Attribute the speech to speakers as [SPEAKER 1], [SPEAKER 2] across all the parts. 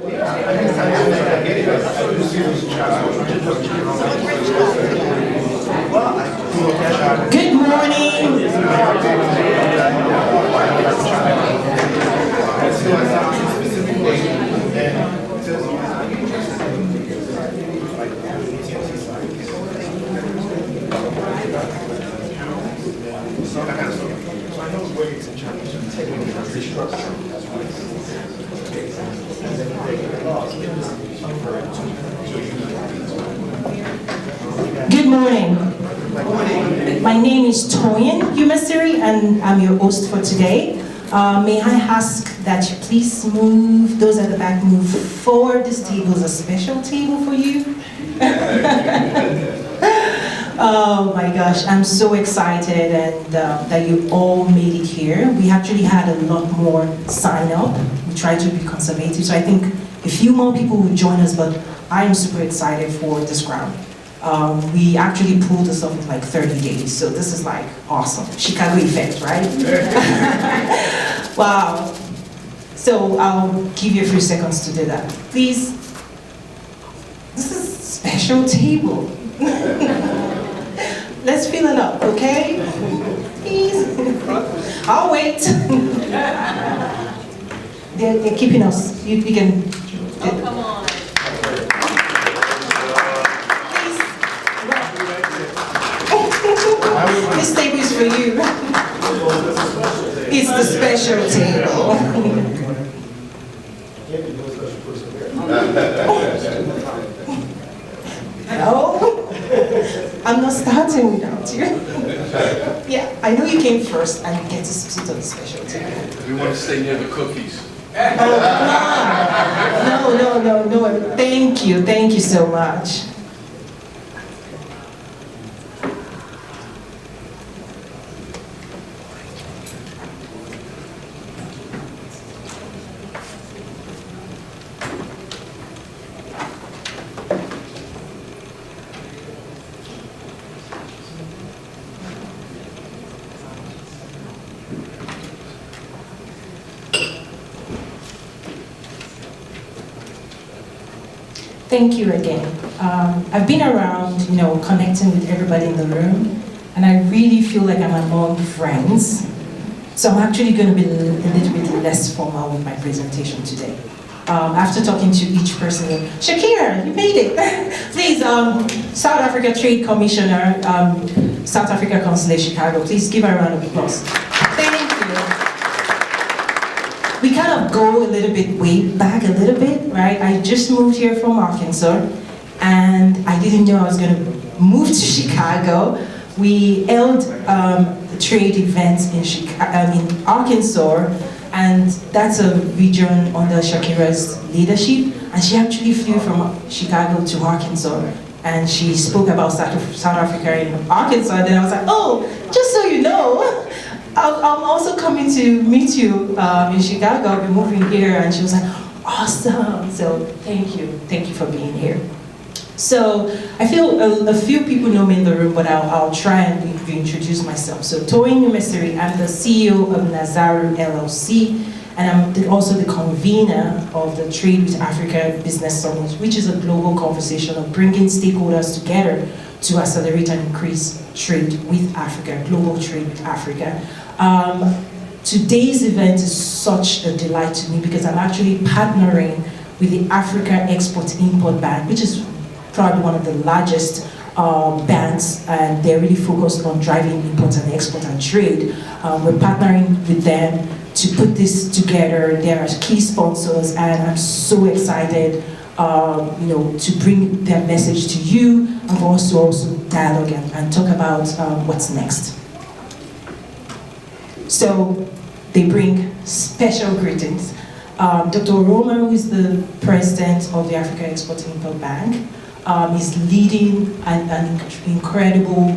[SPEAKER 1] Good morning. Good morning. My name is Toyin Umasiri, and I'm your host for today. May I ask that you please move, those at the back, move forward. This table is a special table for you. Oh my gosh, I'm so excited and that you all made it here. We actually had a lot more sign up. We tried to be conservative, so I think a few more people will join us, but I'm super excited for this crowd. We actually pulled this off in like 30 days, so this is like awesome. Chicago effect, right? Wow. So I'll give you a few seconds to do that. Please, this is a special table. Let's fill it up, okay? Please. I'll wait. They're keeping us. You can.
[SPEAKER 2] Oh, come on.
[SPEAKER 1] This table is for you. It's the special table. No, I'm not starting without you. Yeah, I know you came first and you get to sit on the special table.
[SPEAKER 3] We want to stay near the cookies.
[SPEAKER 1] Oh, no. Thank you so much. Thank you again. I've been around, connecting with everybody in the room, and I really feel like I'm among friends. So I'm actually going to be a little bit less formal with my presentation today. After talking to each person, Shakira, you made it. Please, South Africa Trade Commissioner, South Africa Consulate Chicago, please give her a round of applause. Thank you. We kind of go a little bit way back a little bit, right? I just moved here from Arkansas, and I didn't know I was going to move to Chicago. We held trade events in Arkansas, and that's a region under Shakira's leadership. And she actually flew from Chicago to Arkansas, and she spoke about South Africa in Arkansas. And then I was like, oh, just so you know, I'm also coming to meet you in Chicago. I'll be moving here. And she was like, awesome. So thank you for being here. So I feel a few people know me in the room, but I'll try and reintroduce myself. So Toyin Umasiri, I'm the CEO of Nazaru LLC, and I'm also the convener of the Trade with Africa Business Summit, which is a global conversation of bringing stakeholders together to accelerate and increase trade with Africa, global trade with Africa. Today's event is such a delight to me because I'm actually partnering with the Africa Export-Import Bank, which is probably one of the largest banks, and they're really focused on driving import and export and trade. We're partnering with them to put this together. They are key sponsors, and I'm so excited to bring their message to you, and for us to also dialogue and talk about what's next. So they bring special greetings. Dr. Roma, who is the president of the Africa Export-Import Bank, is leading an incredible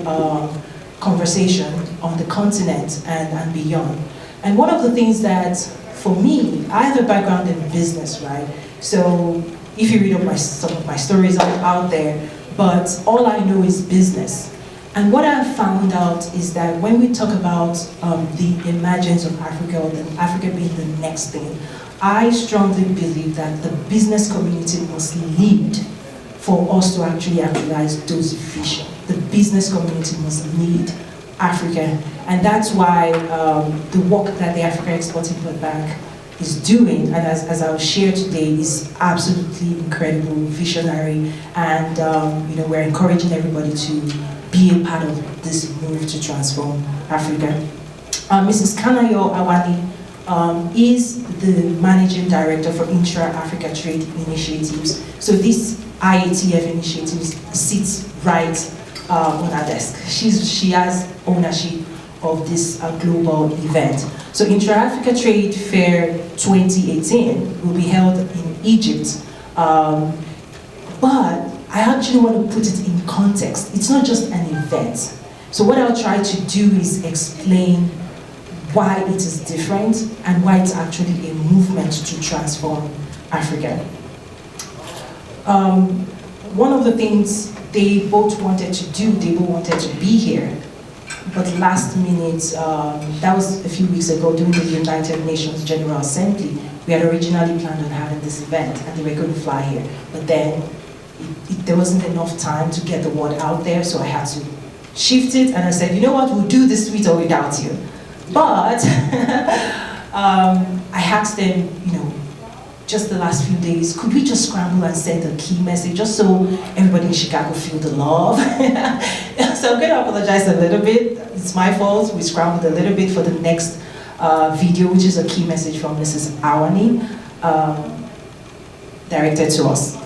[SPEAKER 1] conversation on the continent and beyond. And one of the things that, for me, I have a background in business, right? So if you read up some of my stories out there, but all I know is business. And what I've found out is that when we talk about the emergence of Africa, or Africa being the next thing, I strongly believe that the business community must lead for us to actually actualize those visions. The business community must lead Africa, and that's why the work that the Africa Export-Import Bank is doing, and as I'll share today, is absolutely incredible, visionary, and we're encouraging everybody to be a part of this move to transform Africa. Mrs. Kanayo Awani is the Managing Director for Intra-Africa Trade Initiatives. So this IATF initiative sits right on our desk. She has ownership of this global event. So Intra-Africa Trade Fair 2018 will be held in Egypt. But I actually want to put it in context. It's not just an event. So what I'll try to do is explain why it is different and why it's actually a movement to transform Africa. One of the things they both wanted to do, they both wanted to be here, but last minute, that was a few weeks ago during the United Nations General Assembly, we had originally planned on having this event and they were going to fly here, but then there wasn't enough time to get the word out there, so I had to shift it, and I said, you know what, we'll do this with or without you. But I asked them, just the last few days, could we just scramble and send a key message just so everybody in Chicago feel the love? So I'm going to apologize a little bit. It's my fault. We scrambled a little bit for the next video, which is a key message from Mrs. Awani, directed to us.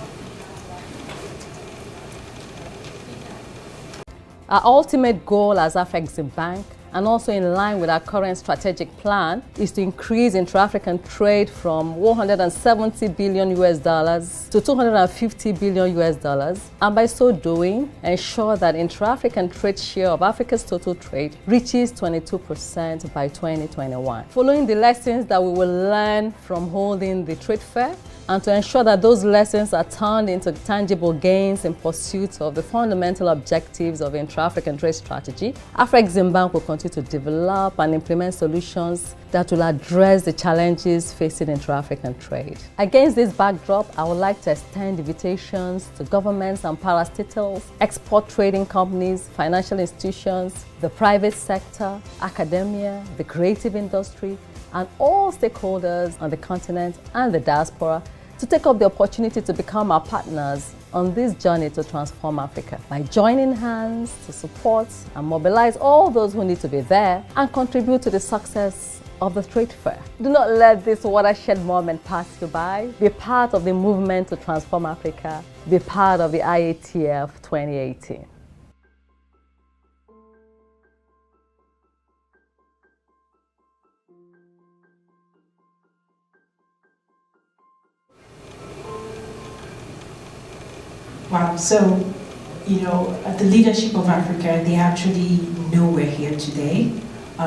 [SPEAKER 2] Our ultimate goal as Afreximbank, and also in line with our current strategic plan, is to increase intra-African trade from 170 billion US dollars to 250 billion US dollars, and by so doing, ensure that intra-African trade share of Africa's total trade reaches 22% by 2021. Following the lessons that we will learn from holding the trade fair, and to ensure that those lessons are turned into tangible gains in pursuit of the fundamental objectives of intra-African trade strategy, Afreximbank will continue to develop and implement solutions that will address the challenges facing intra-African trade. Against this backdrop, I would like to extend invitations to governments and parastatals, export trading companies, financial institutions, the private sector, academia, the creative industry, and all stakeholders on the continent and the diaspora to take up the opportunity to become our partners on this journey to transform Africa by joining hands to support and mobilize all those who need to be there and contribute to the success of the trade fair. Do not let this watershed moment pass you by. Be part of the movement to transform Africa. Be part of the IATF 2018.
[SPEAKER 1] Wow, so, the leadership of Africa, they actually know we're here today.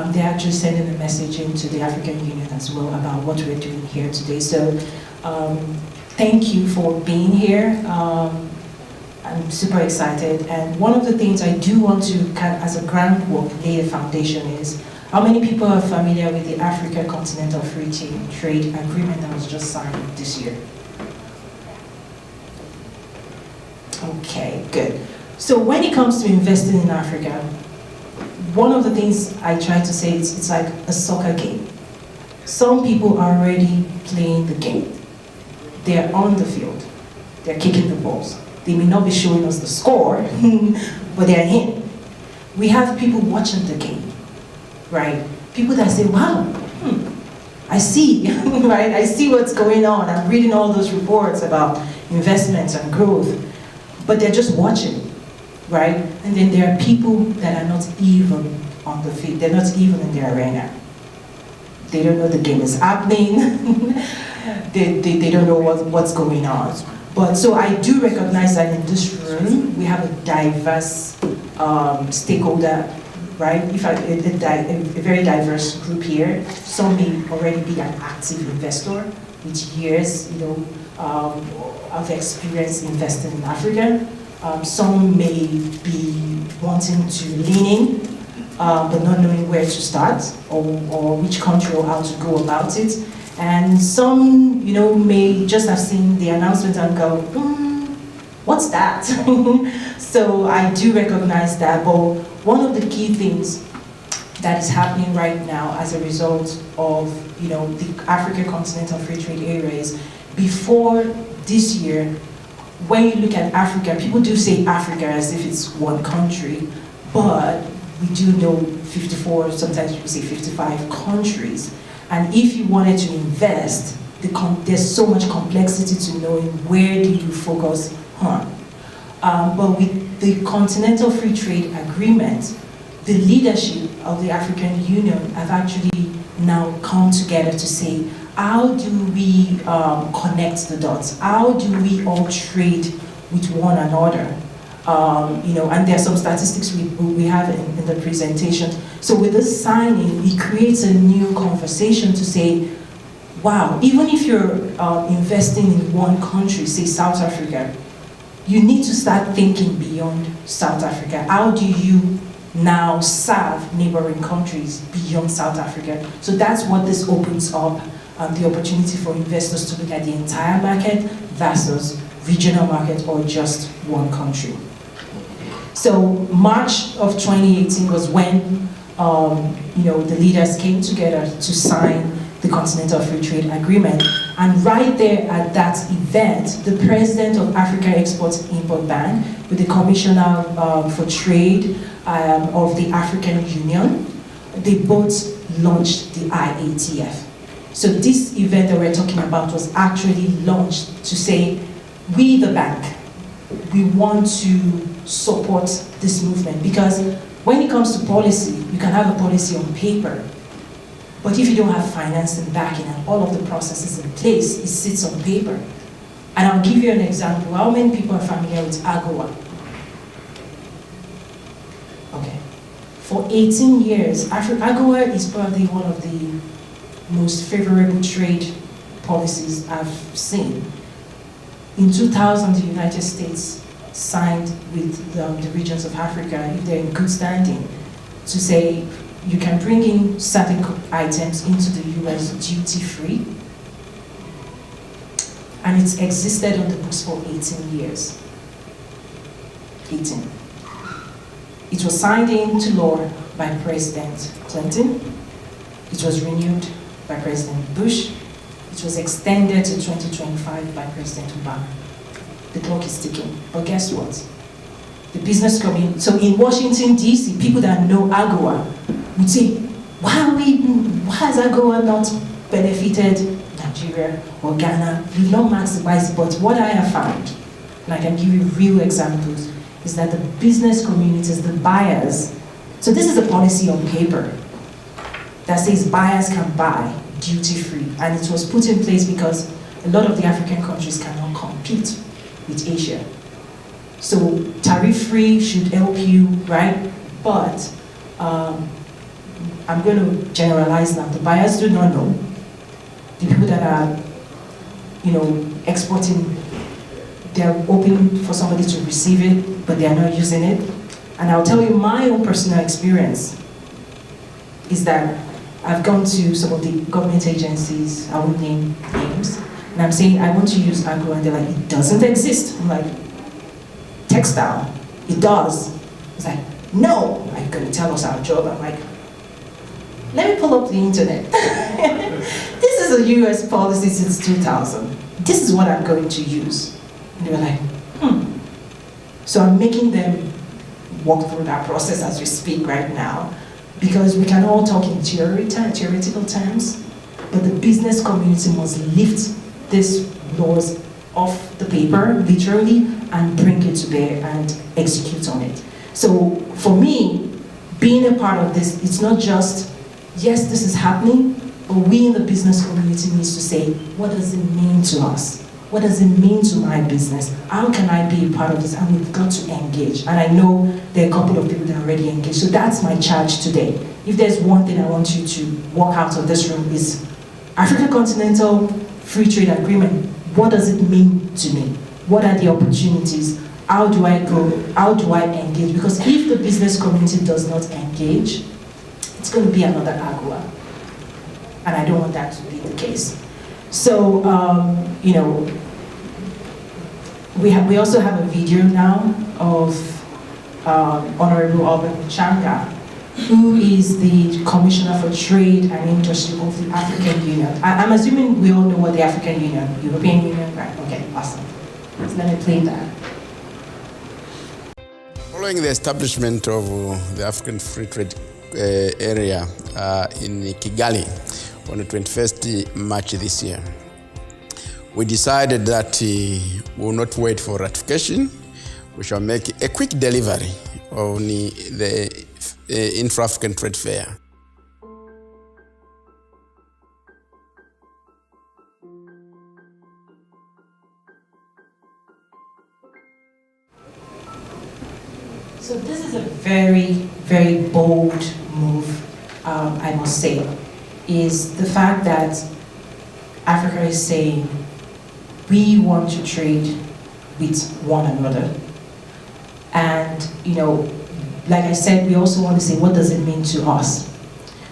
[SPEAKER 1] They're actually sending a message into the African Union as well about what we're doing here today. So, thank you for being here. I'm super excited. And one of the things I do want to, as a groundwork, lay a foundation is, how many people are familiar with the Africa Continental Free Trade Agreement that was just signed this year? Okay, good. So when it comes to investing in Africa, one of the things I try to say is it's like a soccer game. Some people are already playing the game. They're on the field. They're kicking the balls. They may not be showing us the score, but they're in. We have people watching the game, right? People that say, wow, I see, right? I see what's going on. I'm reading all those reports about investments and growth. But they're just watching, right? And then there are people that are not even on the field. They're not even in the arena. They don't know the game is happening. they don't know what's going on. But so I do recognize that in this room, we have a diverse stakeholder, right? A very diverse group here. Some may already be an active investor with years, of experience investing in Africa. Some may be wanting to lean in, but not knowing where to start or which country or how to go about it. And some, may just have seen the announcement and go, what's that? So I do recognize that, but one of the key things that is happening right now as a result of, the African Continental Free Trade Area is, before this year, when you look at Africa, people do say Africa as if it's one country, but we do know 54, sometimes people say 55 countries. And if you wanted to invest, there's so much complexity to knowing where do you focus on. But with the Continental Free Trade Agreement, the leadership of the African Union have actually now come together to say, how do we connect the dots? How do we all trade with one another? And there are some statistics we have in the presentation. So with this signing, it creates a new conversation to say, wow, even if you're investing in one country, say South Africa, you need to start thinking beyond South Africa. How do you now serve neighboring countries beyond South Africa? So that's what this opens up, the opportunity for investors to look at the entire market versus regional market or just one country. So March of 2018 was when the leaders came together to sign the Continental Free Trade Agreement. And right there at that event, the president of Africa Export-Import Bank with the Commissioner for Trade of the African Union, they both launched the IATF. So this event that we're talking about was actually launched to say, we the bank, we want to support this movement, because when it comes to policy, you can have a policy on paper, but if you don't have financing backing and all of the processes in place, it sits on paper. And I'll give you an example. How many people are familiar with AGOA? Okay. For 18 years, AGOA is probably one of the most favorable trade policies I've seen. In 2000, the United States signed with the regions of Africa, if they're in good standing, to say you can bring in certain items into the US duty-free, and it's existed on the books for 18 years. 18. It was signed into law by President Clinton. It was renewed by President Bush. It was extended to 2025 by President Obama. The clock is ticking. But guess what? The business community, so in Washington, D.C., people that know AGOA would say, why has AGOA not benefited Nigeria or Ghana? We've not maximized, but what I have found, and I can give you real examples, is that the business communities, the buyers, so this is a policy on paper that says buyers can buy duty-free, and it was put in place because a lot of the African countries cannot compete with Asia. So tariff-free should help you, right? But I'm going to generalize now. The buyers do not know. The people that are, exporting, they're hoping for somebody to receive it, but they are not using it. And I'll tell you my own personal experience is that I've gone to some of the government agencies, I won't name names, and I'm saying, I want to use agro, and they're like, it doesn't exist. I'm like, textile, it does. It's like, no, are you going to tell us our job? I'm like, let me pull up the internet. This is a US policy since 2000. This is what I'm going to use. And they were like, So I'm making them walk through that process as we speak right now, because we can all talk in theoretical terms, but the business community must lift these laws off the paper, literally, and bring it to bear and execute on it. So for me, being a part of this, it's not just, yes, this is happening, but we in the business community needs to say, what does it mean to us? What does it mean to my business? How can I be a part of this? And we've got to engage. And I know there are a couple of people that are already engaged. So that's my charge today. If there's one thing I want you to walk out of this room is African Continental Free Trade Agreement. What does it mean to me? What are the opportunities? How do I go? How do I engage? Because if the business community does not engage, it's going to be another AGOA. And I don't want that to be the case. So, you know, we also have a video now of Honorable Albert Changa, who is the Commissioner for Trade and Industry of the African Union. I'm assuming we all know what the African Union, European Union, right? Okay, awesome. So let me play that.
[SPEAKER 4] Following the establishment of the African Free Trade Area in Kigali on the 21st March this year, we decided that we will not wait for ratification. We shall make a quick delivery of the Intra-African Trade Fair.
[SPEAKER 1] So this is a very, very bold move, I must say, is the fact that Africa is saying we want to trade with one another. And, you know, like I said, we also want to say, what does it mean to us?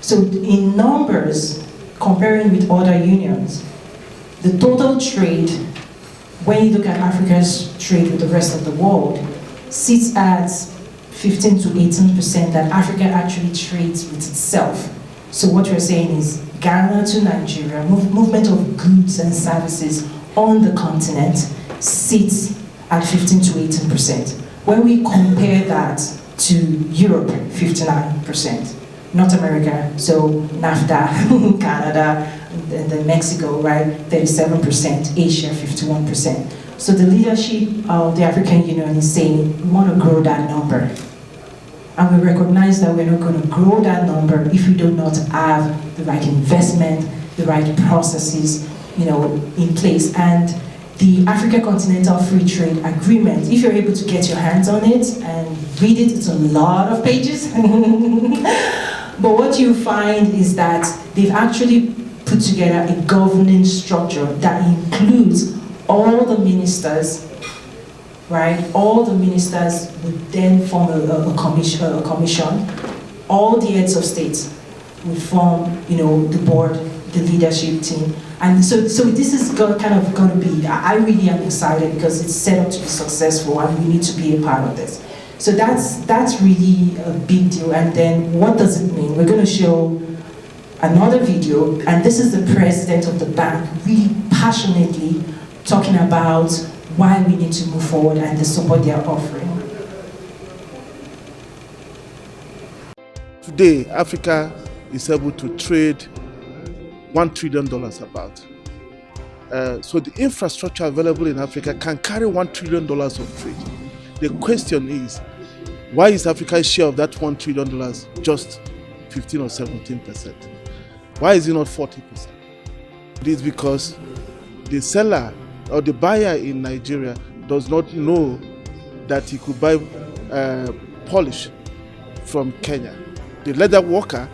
[SPEAKER 1] So in numbers, comparing with other unions, the total trade, when you look at Africa's trade with the rest of the world, sits at 15 to 18% that Africa actually trades with itself. So what we're saying is Ghana to Nigeria, movement of goods and services on the continent sits at 15 to 18%. When we compare that to Europe, 59%, North America, so NAFTA, Canada, and then Mexico, right, 37%, Asia, 51%. So the leadership of the African Union is saying, we want to grow that number. And we recognize that we're not going to grow that number if we do not have the right investment, the right processes, you know, in place. And the Africa Continental Free Trade Agreement, if you're able to get your hands on it and read it, it's a lot of pages. But what you find is that they've actually put together a governing structure that includes all the ministers, right? All the ministers would then form a commission. All the heads of state would form, you know, the board, the leadership team. And so this is going to be, I really am excited because it's set up to be successful and we need to be a part of this. So that's really a big deal. And then what does it mean? We're going to show another video, and this is the president of the bank really passionately talking about why we need to move forward and the support they are offering.
[SPEAKER 5] Today, Africa is able to trade $1 trillion about. So the infrastructure available in Africa can carry $1 trillion of trade. The question is, why is Africa's share of that $1 trillion just 15 or 17%? Why is it not 40%? It is because the seller or the buyer in Nigeria does not know that he could buy polish from Kenya. The leather worker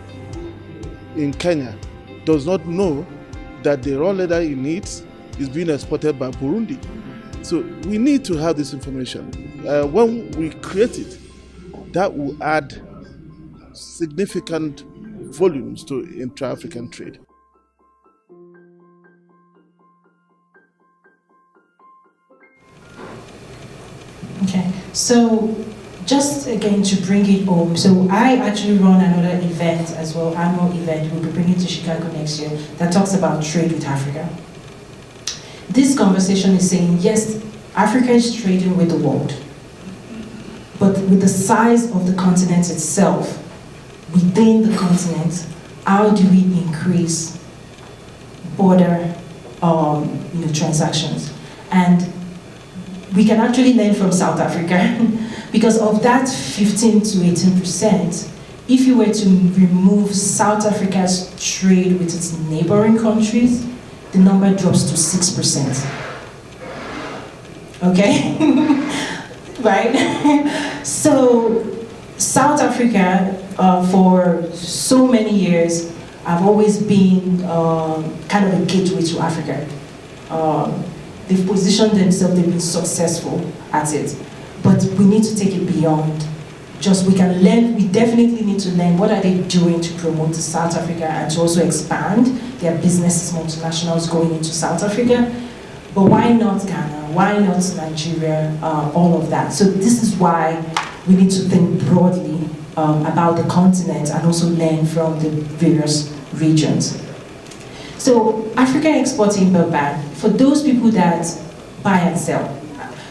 [SPEAKER 5] in Kenya does not know that the raw leather he needs is being exported by Burundi. So we need to have this information. When we create it, that will add significant volumes to intra-African trade.
[SPEAKER 1] Okay, so just again to bring it home, so I actually run another event as well, annual event, we'll be bringing to Chicago next year, that talks about trade with Africa. This conversation is saying, yes, Africa is trading with the world, but with the size of the continent itself, within the continent, how do we increase border transactions? And we can actually learn from South Africa because of that 15 to 18%, if you were to remove South Africa's trade with its neighboring countries, the number drops to 6%. Okay? Right? So South Africa, for so many years, have always been kind of a gateway to Africa. They've positioned themselves, they've been successful at it. But we need to take it beyond just we can learn, we definitely need to learn what are they doing to promote South Africa and to also expand their businesses, multinationals going into South Africa. But why not Ghana? Why not Nigeria? All of that. So this is why we need to think broadly about the continent and also learn from the various regions. So African Export-Import Bank, for those people that buy and sell.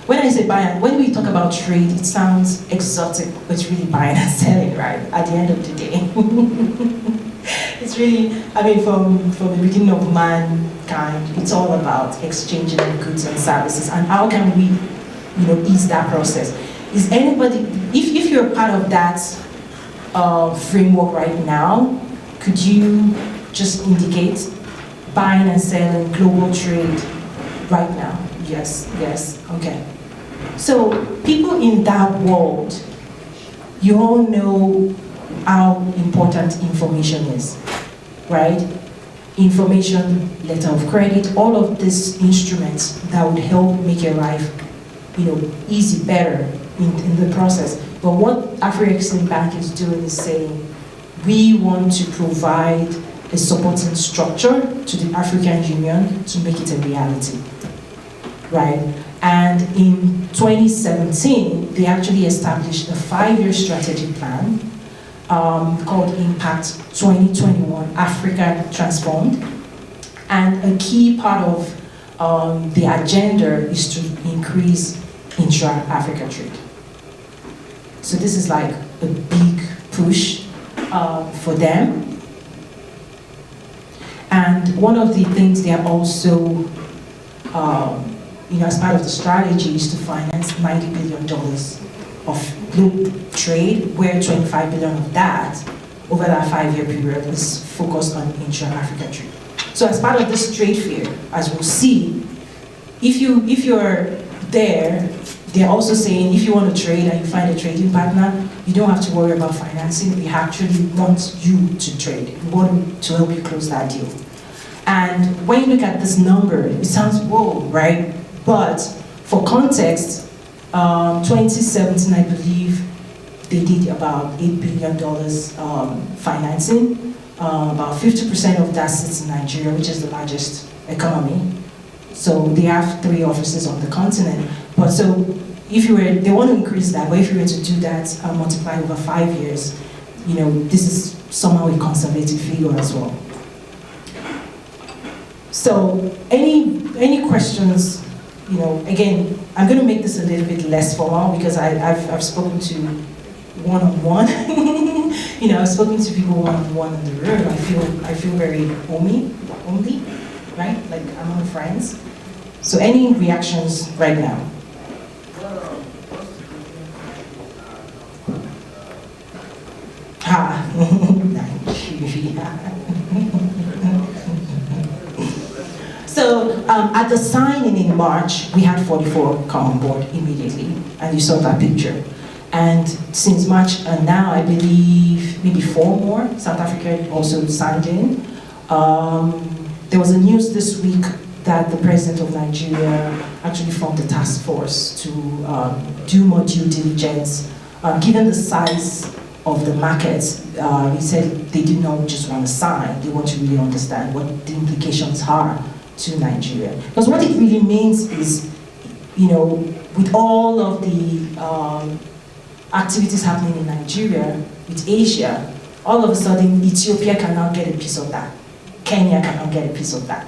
[SPEAKER 1] When I say buy and, when we talk about trade, it sounds exotic, but it's really buying and selling, right? At the end of the day. It's really, I mean, from the beginning of mankind, it's all about exchanging of goods and services. And how can we, ease that process? Is anybody, if you're part of that framework right now, could you just indicate buying and selling, global trade right now? Yes, okay. So people in that world, you all know how important information is, right? Information, letter of credit, all of these instruments that would help make your life, easy, better in the process. But what African Export Bank is doing is saying, we want to provide a supporting structure to the African Union to make it a reality, right? And in 2017, they actually established a 5-year strategic plan called Impact 2021 Africa Transformed. And a key part of the agenda is to increase intra-Africa trade. So this is like a big push for them. And one of the things they are also, as part of the strategy is to finance $90 billion of global trade, where 25 billion of that, over that 5-year period, is focused on intra-Africa trade. So as part of this trade fair, as we'll see, if you're there, they're also saying if you want to trade and you find a trading partner, you don't have to worry about financing. We actually want you to trade. We want to help you close that deal. And when you look at this number, it sounds whoa, right? But for context, 2017, I believe, they did about $8 billion financing. About 50% of that sits in Nigeria, which is the largest economy. So they have 3 offices on the continent. But so if they want to increase that, but if you were to do that, multiply over 5 years, this is somehow a conservative figure as well. So any questions? Again, I'm going to make this a little bit less formal because I've spoken to one-on-one. I've spoken to people one-on-one in the room. I feel very homely, right? Like among friends. So any reactions right now? Nigeria. So at the signing in March, we had 44 come on board immediately, and you saw that picture. And since March and now, I believe maybe 4 more. South Africa also signed in. There was a news this week that the president of Nigeria actually formed a task force to do more due diligence. Given the size of the market, he said they did not just want to sign, they want to really understand what the implications are to Nigeria. Because what it really means is, with all of the activities happening in Nigeria, with Asia, all of a sudden Ethiopia cannot get a piece of that. Kenya cannot get a piece of that.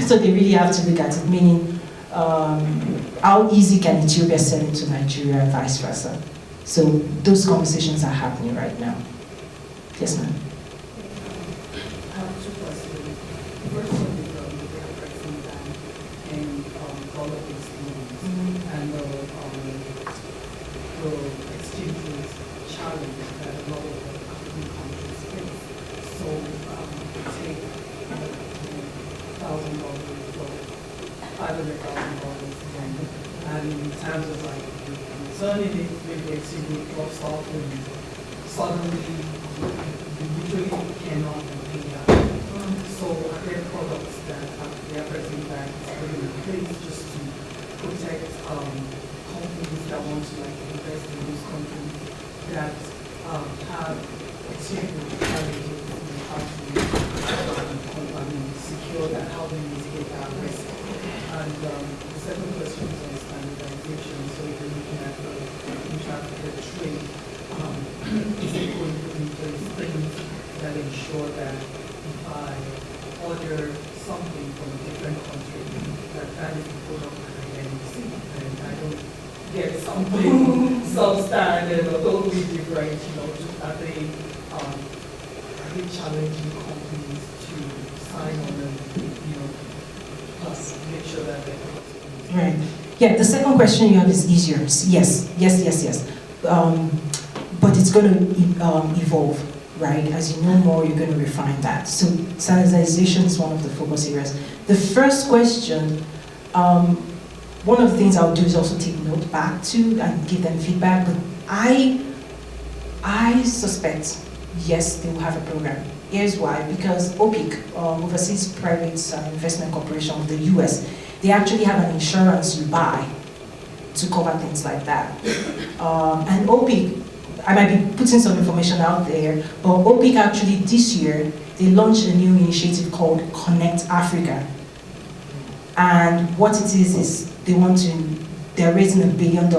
[SPEAKER 1] So they really have to look at it, meaning how easy can Ethiopia sell into Nigeria and vice versa. So those conversations are happening right now. Yes, ma'am.
[SPEAKER 6] I have 2 questions. The first one is the Brexit ban and dollar based loans and the exchange rate challenge that a lot of the African countries face. So take $1,000 or $500,000 and in terms of like concerning it, maybe the exchange rate drops off and suddenly you literally cannot pay that. So are there products that the African Bank is putting in place just to protect companies that want to like invest in those countries that have exchange with challenges in how to secure that, how they mitigate that risk. And the second question is on standardization. So if you're looking at the Intra-Africa trade, is it going to be those things that ensure that if I order something from a different country, that is the product that I then see, and I don't get something substandard or totally different, are they challenging companies to sign on and, plus make sure that they're
[SPEAKER 1] Right. Yeah, the second question you have is easier. Yes. But it's going to evolve, right? As you know more, you're going to refine that. So standardization is one of the focus areas. The first question, one of the things I'll do is also take note back to and give them feedback. But I suspect, yes, they will have a program. Here's why. Because OPIC, Overseas Private Investment Corporation of the US, they actually have an insurance you buy to cover things like that. And OPIC, I might be putting some information out there, but OPIC actually this year, they launched a new initiative called Connect Africa. And what it is they're raising $1 billion.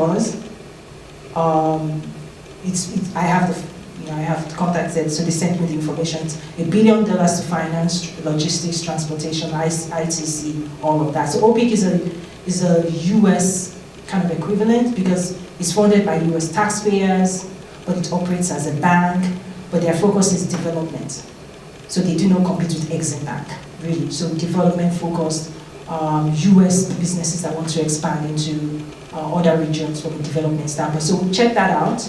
[SPEAKER 1] I have contacted, so they sent me the information. $1 billion to finance logistics, transportation, ITC, all of that. So OPIC is a US kind of equivalent because it's funded by US taxpayers, but it operates as a bank, but their focus is development. So they do not compete with Exim Bank, really. So development focused, US businesses that want to expand into other regions from a development standpoint. So check that out.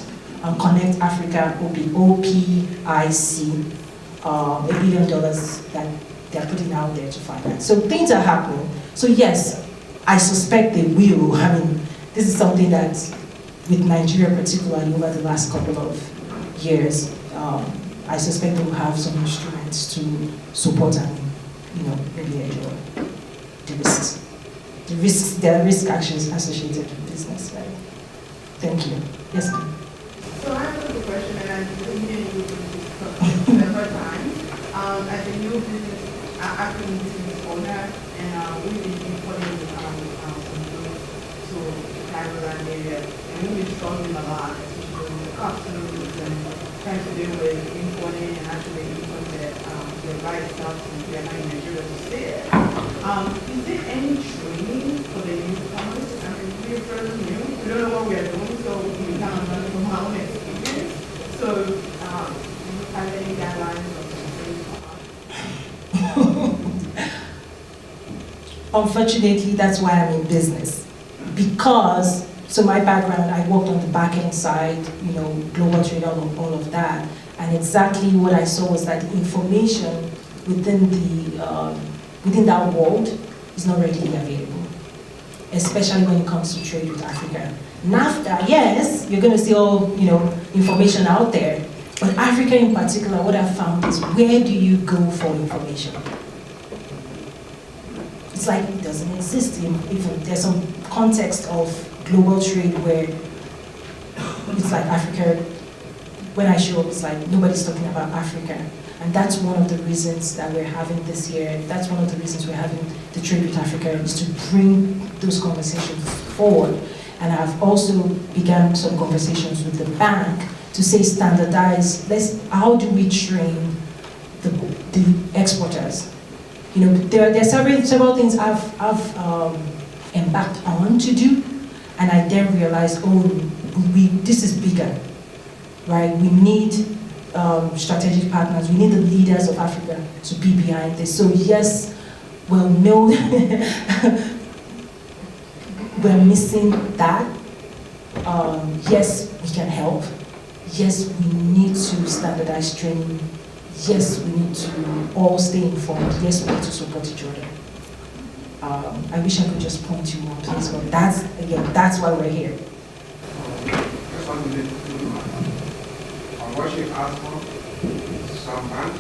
[SPEAKER 1] Connect Africa, OPIC, $1 billion that they're putting out there to finance. So things are happening. So yes, I suspect they will. I mean, this is something that, with Nigeria particularly over the last couple of years, I suspect they will have some instruments to support and, maybe the risk actions associated with business, right? Thank you. Yes, ma'am.
[SPEAKER 7] So I have a question, and I'm thinking you several times. As a new business, African business owner, and we've been importing some goods to the Cameroon area, and we've been struggling a lot, especially with the customs and trying to deal with importing and actually importing the right stuff from Vietnam and Nigeria to stay. Is there any training for the newcomers? I mean, we're fairly new. We don't know what we are doing, so we kind of learn from our own experience. So, do you have any guidelines or something?
[SPEAKER 1] Unfortunately, that's why I'm in business. Because, so my background, I worked on the back-end side, global trade, all of that. And exactly what I saw was that the information within that world is not readily available, especially when it comes to trade with Africa. NAFTA, yes, you're going to see all information out there, but Africa in particular, what I found is, where do you go for information? It's like it doesn't exist. Even there's some context of global trade where it's like Africa. When I show up, it's like nobody's talking about Africa. And that's one of the reasons that we're having this year. That's one of the reasons we're having the Trade with Africa, is to bring those conversations forward. And I've also begun some conversations with the bank to say standardize. How do we train the exporters? There are several things I've embarked on to do, and I then realized, this is bigger, right? We need strategic partners. We need the leaders of Africa to be behind this. So yes, no, we're missing that. Yes, we can help. Yes, we need to standardize training. Yes, we need to all stay informed. Yes, we need to support each other. I wish I could just point you one place, but that's why we're here.
[SPEAKER 8] What she asked for, some banks,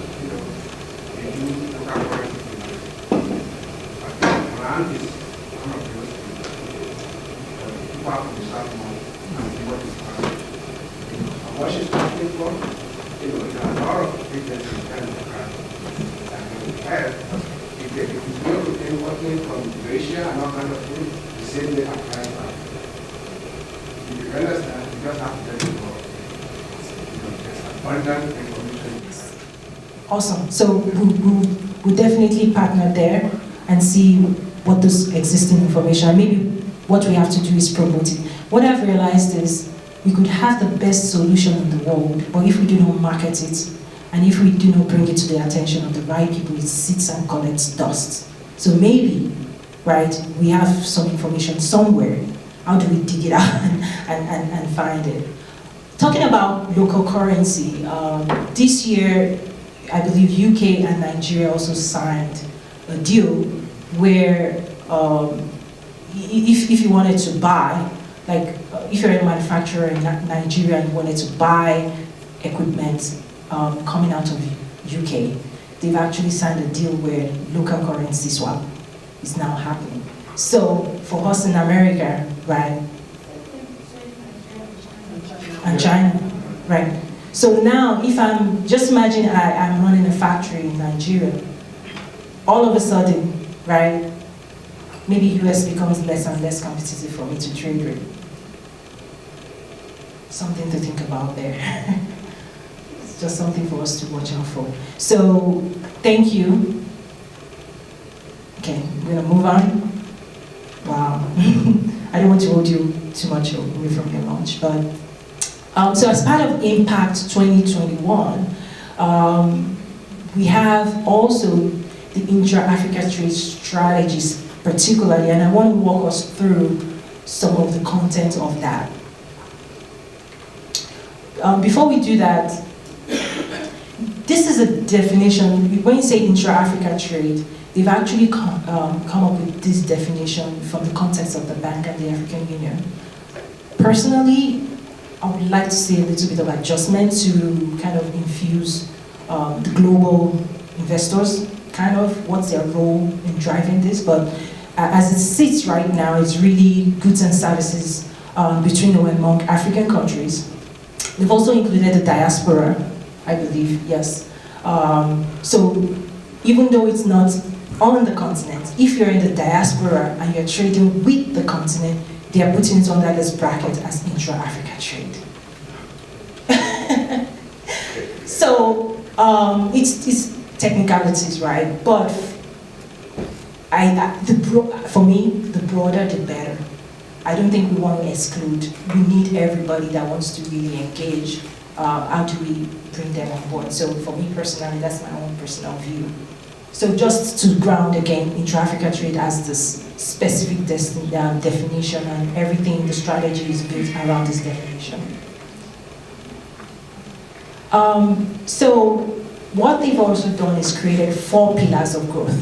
[SPEAKER 8] they do local currency. But land is one of those things. People have to start more. and what is happening. And what she's talking from, there are a lot of business in terms of that we have. If you deal with them working from Asia and all kind of things, the same way applies back. If you understand, you just have to let it go. There's abundant information.
[SPEAKER 1] Awesome. So we'll definitely partner there and see what this existing information, maybe what we have to do is promote it. What I've realized is we could have the best solution in the world, but if we do not market it, and if we do not bring it to the attention of the right people, it sits and collects dust. So maybe, right, we have some information somewhere. How do we dig it out and find it? Talking about local currency, this year, I believe UK and Nigeria also signed a deal where if you wanted to buy, like if you're a manufacturer in Nigeria and you wanted to buy equipment coming out of UK, they've actually signed a deal where local currency swap is now happening. So for us in America, right, and China, right. So now if I'm, just imagine I'm running a factory in Nigeria, all of a sudden, right, maybe US becomes less and less competitive for me to trade with. Something to think about there. It's just something for us to watch out for. So, thank you. Okay, we're gonna move on. Wow. I don't want to hold you too much away from your lunch, but so as part of Impact 2021, we have also the Intra-Africa trade strategies particularly, and I want to walk us through some of the content of that. Before we do that, this is a definition. When you say intra-Africa trade, they've actually come up with this definition from the context of the bank and the African Union. Personally, I would like to see a little bit of adjustment to kind of infuse the global investors, kind of what's their role in driving this, but as it sits right now, it's really goods and services between or among African countries. We've also included the diaspora, I believe, yes. So even though it's not on the continent, if you're in the diaspora and you're trading with the continent, they are putting it under this bracket as intra-Africa trade. So it's technicalities, right? But for me, the broader the better. I don't think we want to exclude. We need everybody that wants to really engage. How do we bring them on board? So for me personally, that's my own personal view. So just to ground again, intra-Africa trade as this specific definition, and everything, the strategy is built around this definition. So what they've also done is created 4 pillars of growth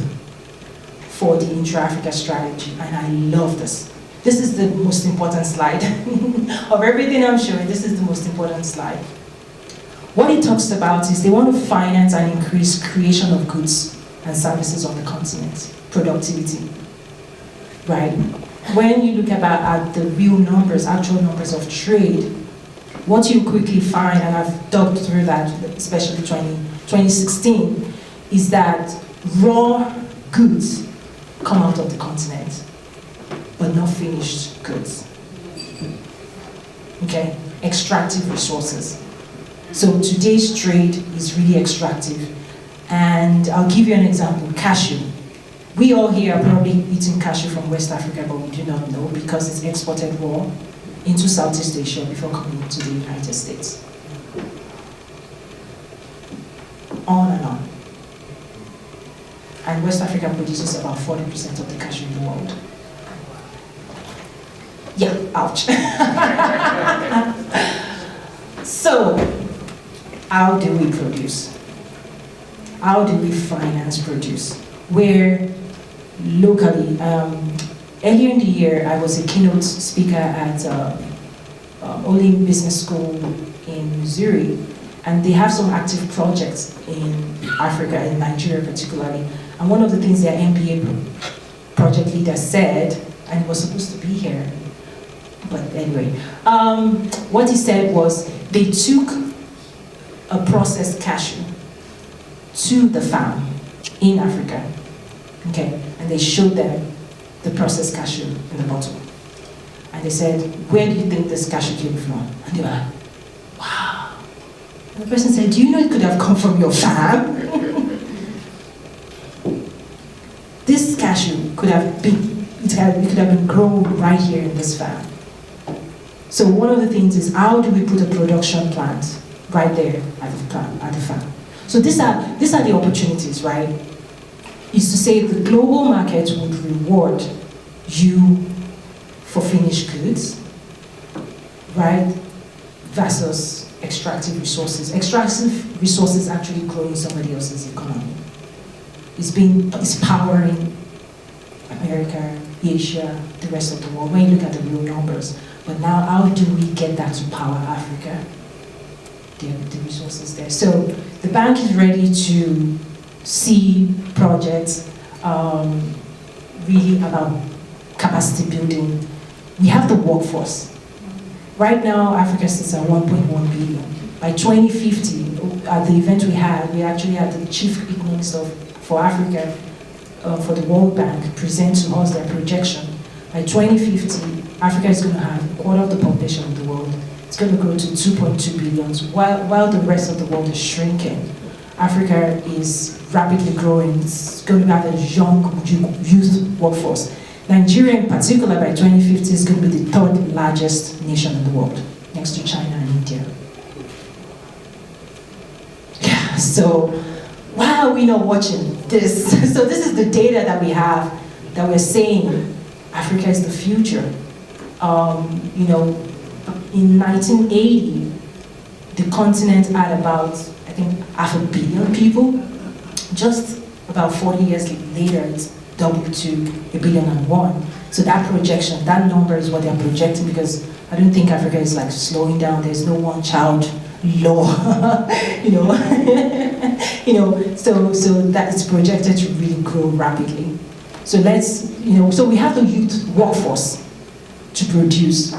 [SPEAKER 1] for the intra-Africa strategy, and I love this. This is the most important slide. Of everything I'm showing, this is the most important slide. What it talks about is they want to finance and increase creation of goods and services on the continent, productivity, right? When you look at the real numbers, actual numbers of trade, what you quickly find, and I've dug through that, especially 2016, is that raw goods come out of the continent, but not finished goods. Okay, extractive resources. So today's trade is really extractive. And I'll give you an example, cashew. We all here are probably eating cashew from West Africa, but we do not know because it's exported raw into Southeast Asia before coming to the United States. On and on. And West Africa produces about 40% of the cashew in the world. Yeah, ouch. So, how do we produce? How do we finance produce? Where locally, earlier in the year, I was a keynote speaker at Olim Business School in Missouri, and they have some active projects in Africa, in Nigeria particularly. And one of the things their MBA project leader said, and he was supposed to be here, But anyway, what he said was they took a processed cashew to the farm in Africa, okay, and they showed them the processed cashew in the bottle. And they said, where do you think this cashew came from? And they were like, wow. And the person said, do you know it could have come from your farm? This cashew could have been, it could have been grown right here in this farm. So one of the things is, how do we put a production plant right there at the farm? So these are the opportunities, right? Is to say the global market would reward you for finished goods, right? Versus extractive resources. Extractive resources actually growing somebody else's economy. It's powering America, Asia, the rest of the world, when you look at the real numbers. But now, how do we get that to power Africa? The resources there. So the bank is ready to see projects really about capacity building. We have the workforce. Right now, Africa sits at 1.1 billion. By 2050, at the event we actually had the chief economist for Africa, for the World Bank, present to us their projection. By 2050, Africa is going to have a quarter of the population of the world. It's going to grow to 2.2 billion, while the rest of the world is shrinking. Africa is rapidly growing. It's going to have a young youth workforce. Nigeria in particular, by 2050, is going to be the third largest nation in the world, next to China and India. Yeah, so why are we not watching this? So this is the data that we have, that we're saying Africa is the future. In 1980, the continent had about, I think, 500 million people. Just about 40 years later, it's doubled to 1.1 billion. So that projection, that number is what they're projecting, because I don't think Africa is like slowing down. There's no one-child law, so that is projected to really grow rapidly. So so we have the youth workforce to produce.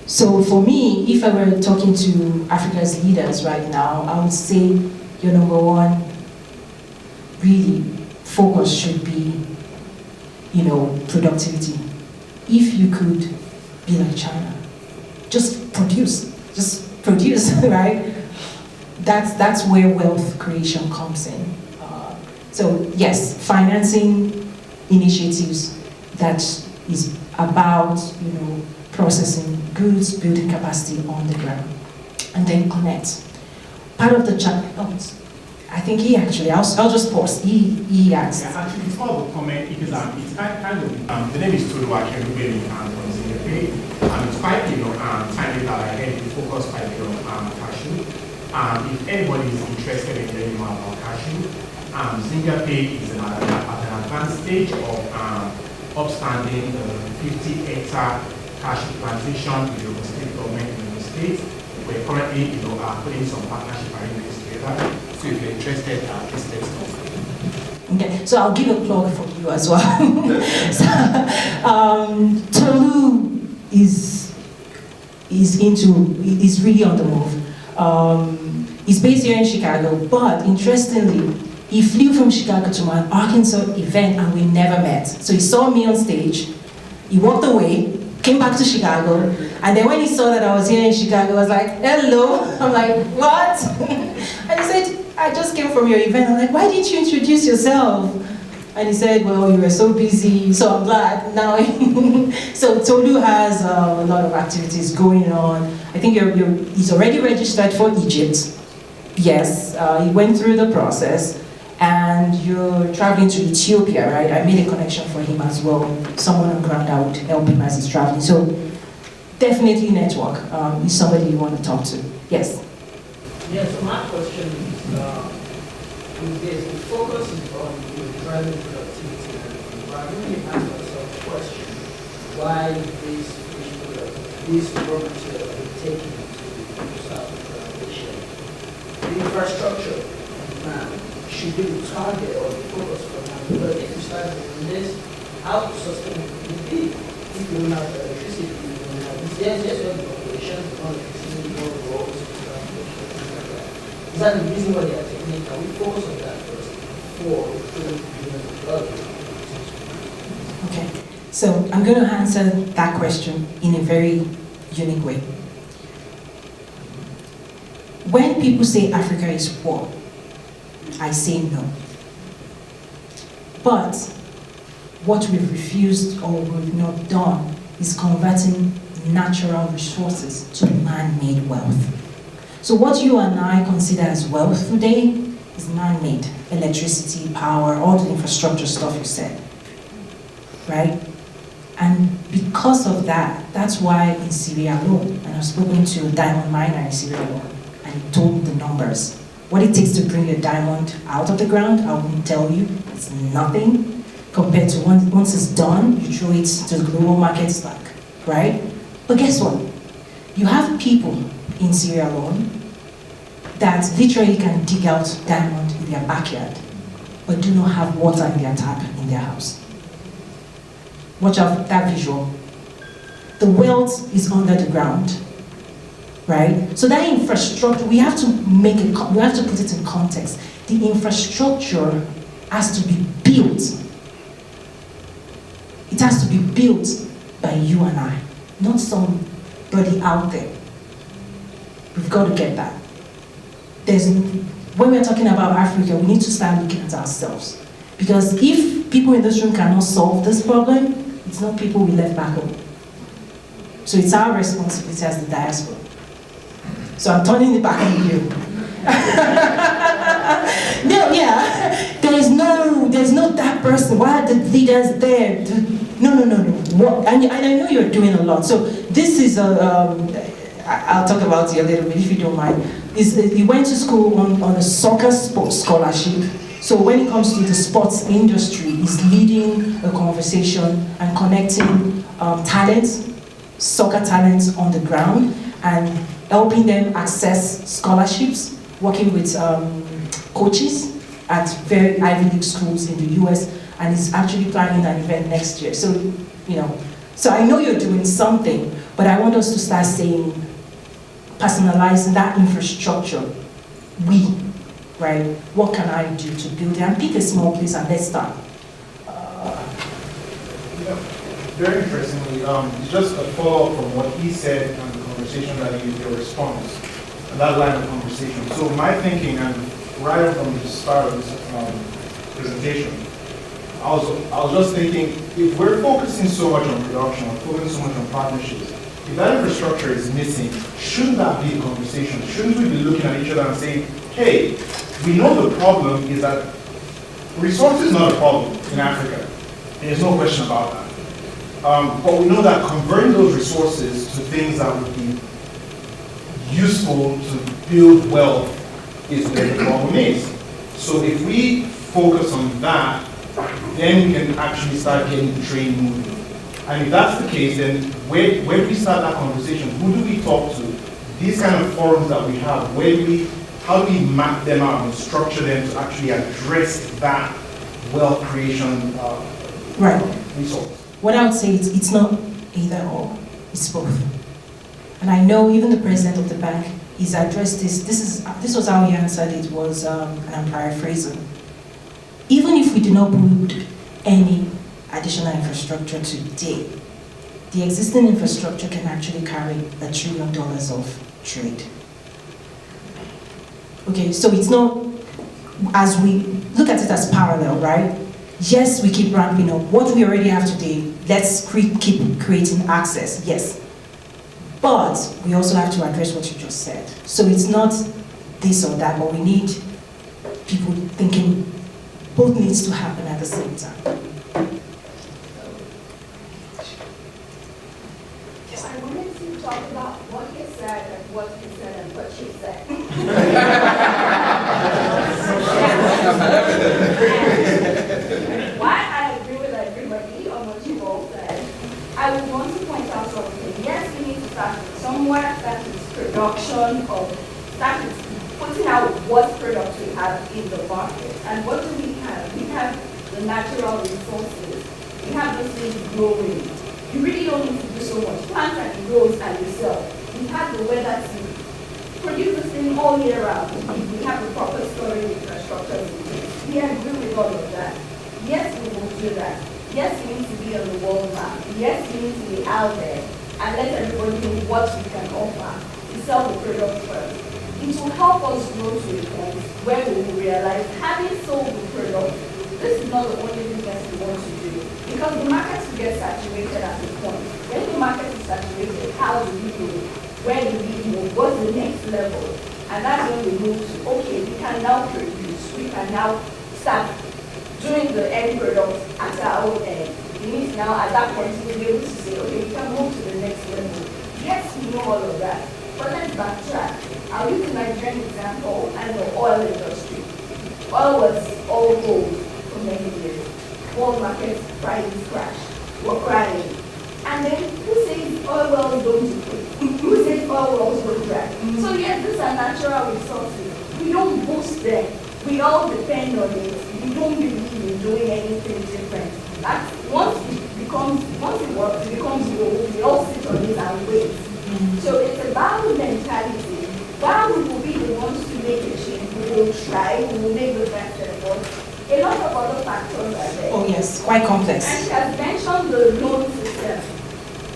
[SPEAKER 1] So for me, if I were talking to Africa's leaders right now, I would say your number one really focus should be, productivity. If you could be like China, just produce, right? That's where wealth creation comes in. So yes, financing initiatives that is about, processing goods, building capacity on the ground, and then connect. Part of the chapter, I think he actually, I'll just pause. He asked.
[SPEAKER 9] Yeah, actually, before the comment, it's kind of, the name is Tolu Akinrubeli from Singapore. It's quite, timely that I heard you focus quite on cashew. If anybody is interested in learning more about cashew, Singapore is at an advanced stage of upstanding 50-hectare cashew plantation with the state government in the state. We're currently, putting some partnership arrangements together. So if you're interested, please let us know.
[SPEAKER 1] Okay, so I'll give a plug for you as well. Tolu is really on the move. He's based here in Chicago, but interestingly, he flew from Chicago to my Arkansas event and we never met. So he saw me on stage, he walked away, came back to Chicago, and then when he saw that I was here in Chicago, he was like, hello. I'm like, what? And he said, I just came from your event. I'm like, why didn't you introduce yourself? And he said, well, you were so busy, so I'm glad now. So Tolu has a lot of activities going on. I think he's already registered for Egypt. Yes, he went through the process. And you're traveling to Ethiopia, right? I made a connection for him as well. Someone on ground that would help him as he's traveling. So definitely network is somebody you want to talk to. Yes?
[SPEAKER 6] Yes, so my question is this. The focus is on driving productivity. And I really ask myself a question. Why this raw material is taken to South Asia? The infrastructure now should be the target or the focus for now. But if you start doing this, how sustainable will it be? If you don't have electricity, you don't have
[SPEAKER 10] Yes, you have the population, more electricity, more roads, is that the reason why they are taking it? Can we focus on that first before
[SPEAKER 1] Okay, so I'm going to answer that question in a very unique way. When people say Africa is poor, I say no. But what we've refused or we've not done is converting natural resources to man-made wealth. So what you and I consider as wealth today is man-made. Electricity, power, all the infrastructure stuff you said, right? And because of that, that's why in Sierra Leone, and I've spoken to a diamond miner in Sierra Leone, and he told the numbers. What it takes to bring a diamond out of the ground, I won't tell you, it's nothing compared to once it's done, you throw it to the global market stack, right? But guess what? You have people in Sierra Leone that literally can dig out diamond in their backyard, but do not have water in their tap in their house. Watch out that visual. The wealth is under the ground, right? So that infrastructure, we have to put it in context. The infrastructure has to be built. It has to be built by you and I, not somebody out there. We've got to get that. When we're talking about Africa, we need to start looking at ourselves. Because if people in this room cannot solve this problem, it's not people we left back home. So it's our responsibility as the diaspora. So I'm turning it back on you. No, yeah, there's no that person. Why are the leaders there? No. What? And I know you're doing a lot. So this is I'll talk about it a little bit if you don't mind. He went to school on a soccer sports scholarship. So when it comes to the sports industry, he's leading a conversation and connecting talents, soccer talents on the ground, and helping them access scholarships, working with coaches at very Ivy League schools in the US, and he's actually planning an event next year. So, so I know you're doing something, but I want us to start saying, personalizing that infrastructure, right? What can I do to build it? And pick a small place and let's start.
[SPEAKER 9] Very interestingly, it's just a follow-up from what he said and the conversation that you, your response, and that line of conversation. So my thinking, and right from the start of this presentation, I was just thinking, if we're focusing so much on production, we're focusing so much on partnerships, if that infrastructure is missing, shouldn't that be a conversation? Shouldn't we be looking at each other and saying, hey, we know the problem is that resources is not a problem in Africa. There's no question about that. But we know that converting those resources to things that would be useful to build wealth is where the problem is. So if we focus on that, then we can actually start getting the train moving. And if that's the case, then where we start that conversation, who do we talk to? These kind of forums that we have, how do we map them out and structure them to actually address that wealth creation resource?
[SPEAKER 1] What I would say is it's not either or, it's both. And I know even the president of the bank is addressed this. This was how he answered it, and I'm paraphrasing. Even if we do not build any additional infrastructure today, the existing infrastructure can actually carry $1 trillion of trade. Okay, so it's not, as we look at it as parallel, right? Yes, we keep ramping up. What we already have today, let's keep creating access, yes. But we also have to address what you just said. So it's not this or that, but we need people thinking both needs to happen at the same time.
[SPEAKER 11] Yes. I wanted to talk about what you said and what you said and what you said. Why I agree with everybody on what you all said, I would want to point out something. Yes, we need to start with somewhere, that is production of, that is putting out what products we have in the market. And what do we have? We have the natural resources. We have these things growing. You really don't need to do so much. Plant an grows and you sell. We have the weather to produce this thing all year round. We have the proper storage infrastructure in place. We agree with all of that. Yes, we will do that. Yes, we need to be on the world map. Yes, we need to be out there and let everybody know what we can offer to sell the product first. It will help us grow to a point where we will realize, having sold the product, this is not the only business we want to do. Because the market will get saturated at a point. When the market is saturated, how do we grow? Where do we move? What's the next level? And that's when we move to, okay, we can now produce. We can now start doing the end product at our own end. It means now at that point we'll be able to say, okay, we can move to the next level. Yes, we know all of that. But let's backtrack. I'll use the Nigerian example and the oil industry. Oil was all gold for many years. World market prices crashed. We're crying. And then who says oil wells don't deplete? Who says oil wells don't dry? So yes, these are natural resources. We don't boost them. We all depend on it. We don't believe in doing anything different. That's once it works, it becomes gold, we all sit on it and wait. So it's about the mentality. While we will be the ones to make a change, we will try, we will make the best effort. A lot of other factors are there.
[SPEAKER 1] Oh yes, quite complex.
[SPEAKER 11] And she has mentioned the loan system.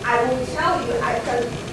[SPEAKER 11] I will tell you,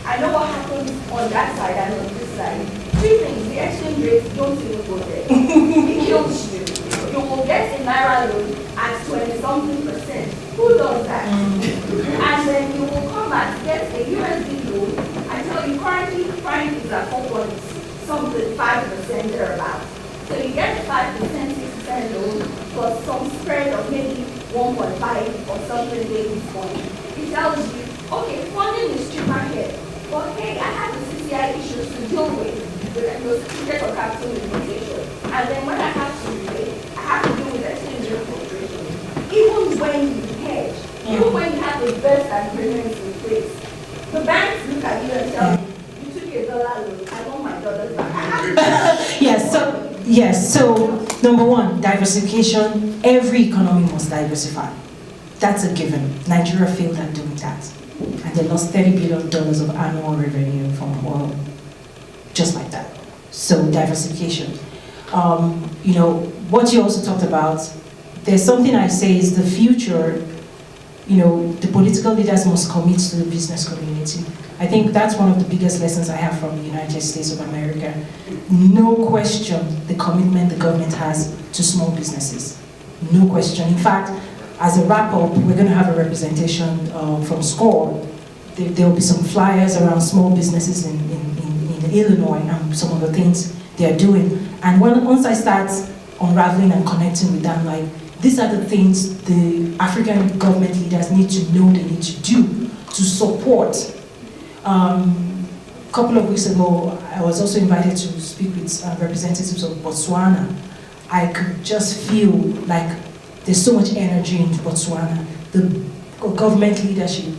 [SPEAKER 11] I know what happens on that side and on this side. Three things: the exchange rate, don't even go there. It kills you. You will get a Naira loan at 20-something%. Who does that? And then you will come back, get a USD loan. I tell you, currently, prime is at 4.something, 5% thereabouts. So you get a 5%, 6% loan plus some spread of maybe 1.5 or something basis point. It tells you, okay, funding is cheaper here, but hey, I have the CCI issues to deal with the certificate of capital limitation. And then when I have to repay, I have to deal with exchange rate fluctuation. Even when you hedge, even when you have the best agreements in place, the banks look at you and tell you, you took a dollar loan, I want my dollars back.
[SPEAKER 1] Yes, so number one, diversification. Every economy must diversify. That's a given. Nigeria failed at doing that. And they lost $30 billion of annual revenue from oil, just like that. So diversification. What you also talked about, there's something I say is the future, the political leaders must commit to the business community. I think that's one of the biggest lessons I have from the United States of America. No question the commitment the government has to small businesses. No question. In fact, as a wrap-up, we're going to have a representation from SCORE. There will be some flyers around small businesses in Illinois and some of the things they are doing. And once I start unraveling and connecting with them, like, these are the things the African government leaders need to know they need to do to support. A couple of weeks ago, I was also invited to speak with representatives of Botswana. I could just feel like there's so much energy in Botswana. The government leadership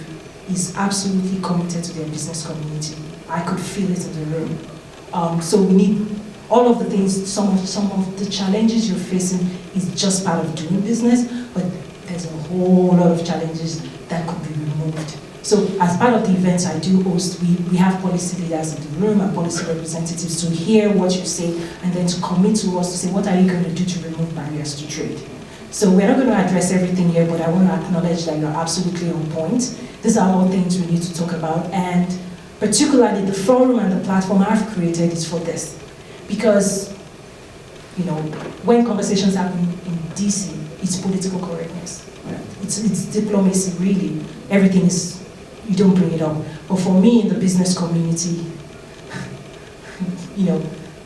[SPEAKER 1] is absolutely committed to their business community. I could feel it in the room. So we need all of the things, some of the challenges you're facing is just part of doing business, but there's a whole lot of challenges that could be removed. So as part of the events I do host, we have policy leaders in the room and policy representatives to hear what you say and then to commit to us to say, what are you going to do to remove barriers to trade? So we're not going to address everything here, but I want to acknowledge that you're absolutely on point. These are all things we need to talk about, and particularly the forum and the platform I've created is for this. Because, when conversations happen in DC, it's political correctness. It's diplomacy, really. Everything is, you don't bring it up. But for me, in the business community,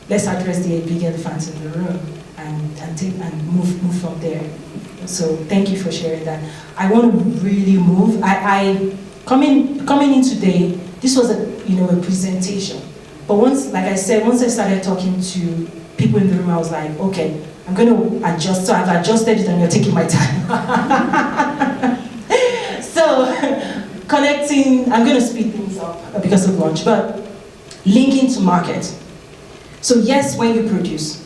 [SPEAKER 1] let's address the big elephants in the room and move from there. So thank you for sharing that. I want to really move. Coming in today, this was a presentation. But once I started talking to people in the room, I was like, okay, I'm going to adjust. So I've adjusted it and you're taking my time. So connecting, I'm going to speed things up because of lunch, but linking to market. So yes, when you produce,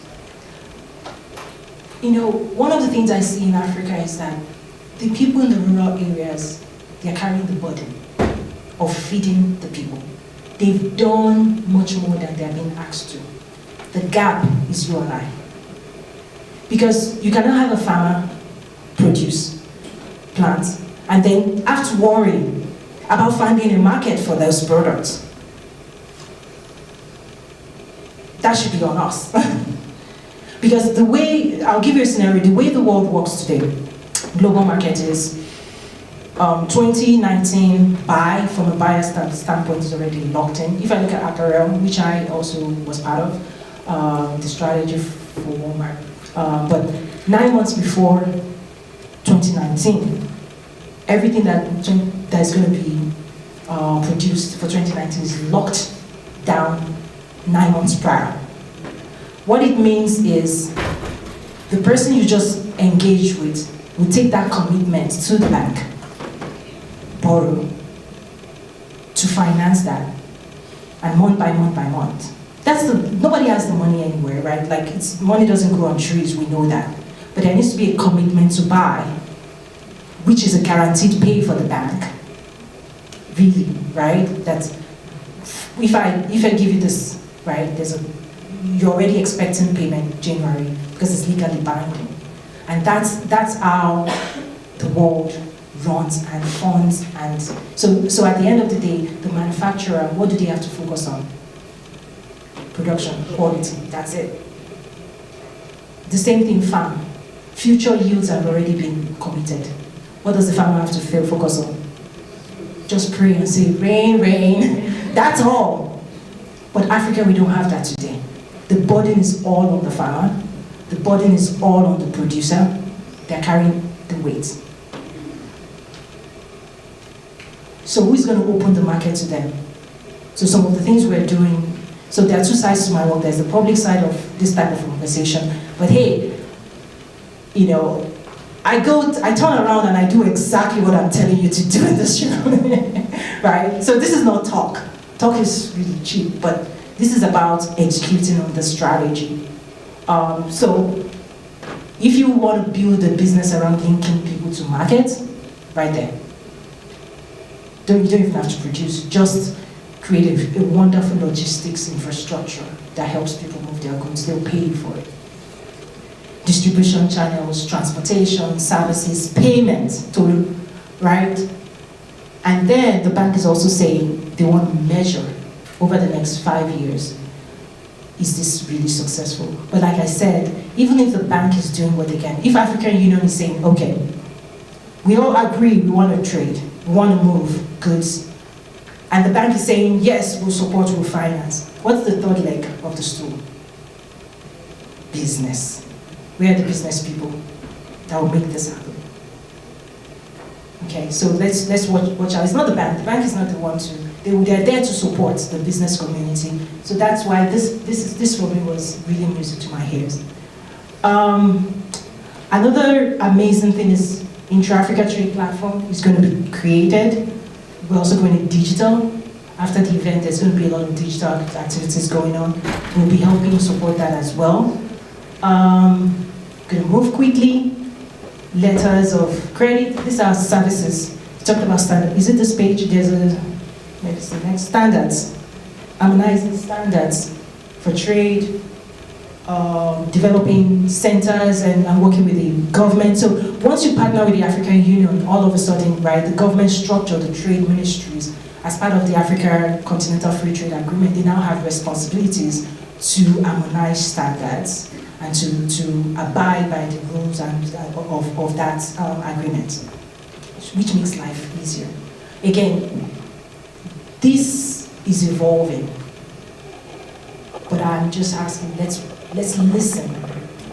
[SPEAKER 1] one of the things I see in Africa is that the people in the rural areas, they're carrying the burden. of feeding the people. They've done much more than they're being asked to. The gap is you and I. Because you cannot have a farmer produce plants and then have to worry about finding a market for those products. That should be on us. Because the way, I'll give you a scenario, the way the world works today, global market is 2019 buy from a buyer standpoint is already locked in. If I look at apparel, which I also was part of, the strategy for Walmart, but 9 months before 2019, everything that is going to be produced for 2019 is locked down 9 months prior. What it means is the person you just engaged with will take that commitment to the bank, borrow, to finance that, and month by month by month. Nobody has the money anywhere, right? Like, money doesn't grow on trees, we know that. But there needs to be a commitment to buy, which is a guaranteed pay for the bank, really, right? That if I give you this, right, you're already expecting payment January because it's legally binding. And that's how the world runs and funds. And so at the end of the day, the manufacturer, what do they have to focus on? Production, quality, that's it. The same thing, farm. Future yields have already been committed. What does the farmer have to focus on? Just pray and say, rain, rain. That's all. But Africa, we don't have that today. The burden is all on the farmer. The burden is all on the producer. They're carrying the weight. So who's going to open the market to them? So some of the things we're doing, so there are two sides to my work. There's the public side of this type of conversation. But hey, you know, I turn around and I do exactly what I'm telling you to do in this room, right? So this is not talk. Talk is really cheap, but this is about executing on the strategy. So if you want to build a business around linking people to markets, right there. You don't even have to produce, just create a wonderful logistics infrastructure that helps people move their goods. They'll pay you for it. Distribution channels, transportation, services, payments, right? And then the bank is also saying they want to measure over the next 5 years, is this really successful? But like I said, even if the bank is doing what they can, if African Union is saying, okay, we all agree we want to trade, we want to move goods, and the bank is saying, yes, we'll support, we'll finance. What's the third leg of the stool? Business. We are the business people that will make this happen. Okay, so let's watch out. It's not the bank. The bank is not the one to. They're there to support the business community. So that's why this for me was really music to my ears. Another amazing thing is Intra-Africa Trade Platform is going to be created. We're also going to digital. After the event, there's going to be a lot of digital activities going on. We'll be helping support that as well. Going to move quickly. Letters of credit. These are services. We talked about standards. Is it this page? Maybe it's the next. Standards. Harmonizing standards for trade. Developing centers and working with the government. So once you partner with the African Union, all of a sudden, right, the government structure, the trade ministries, as part of the Africa Continental Free Trade Agreement, they now have responsibilities to harmonize standards and to abide by the rules of that agreement, which makes life easier. Again, this is evolving, but I'm just asking, let's listen,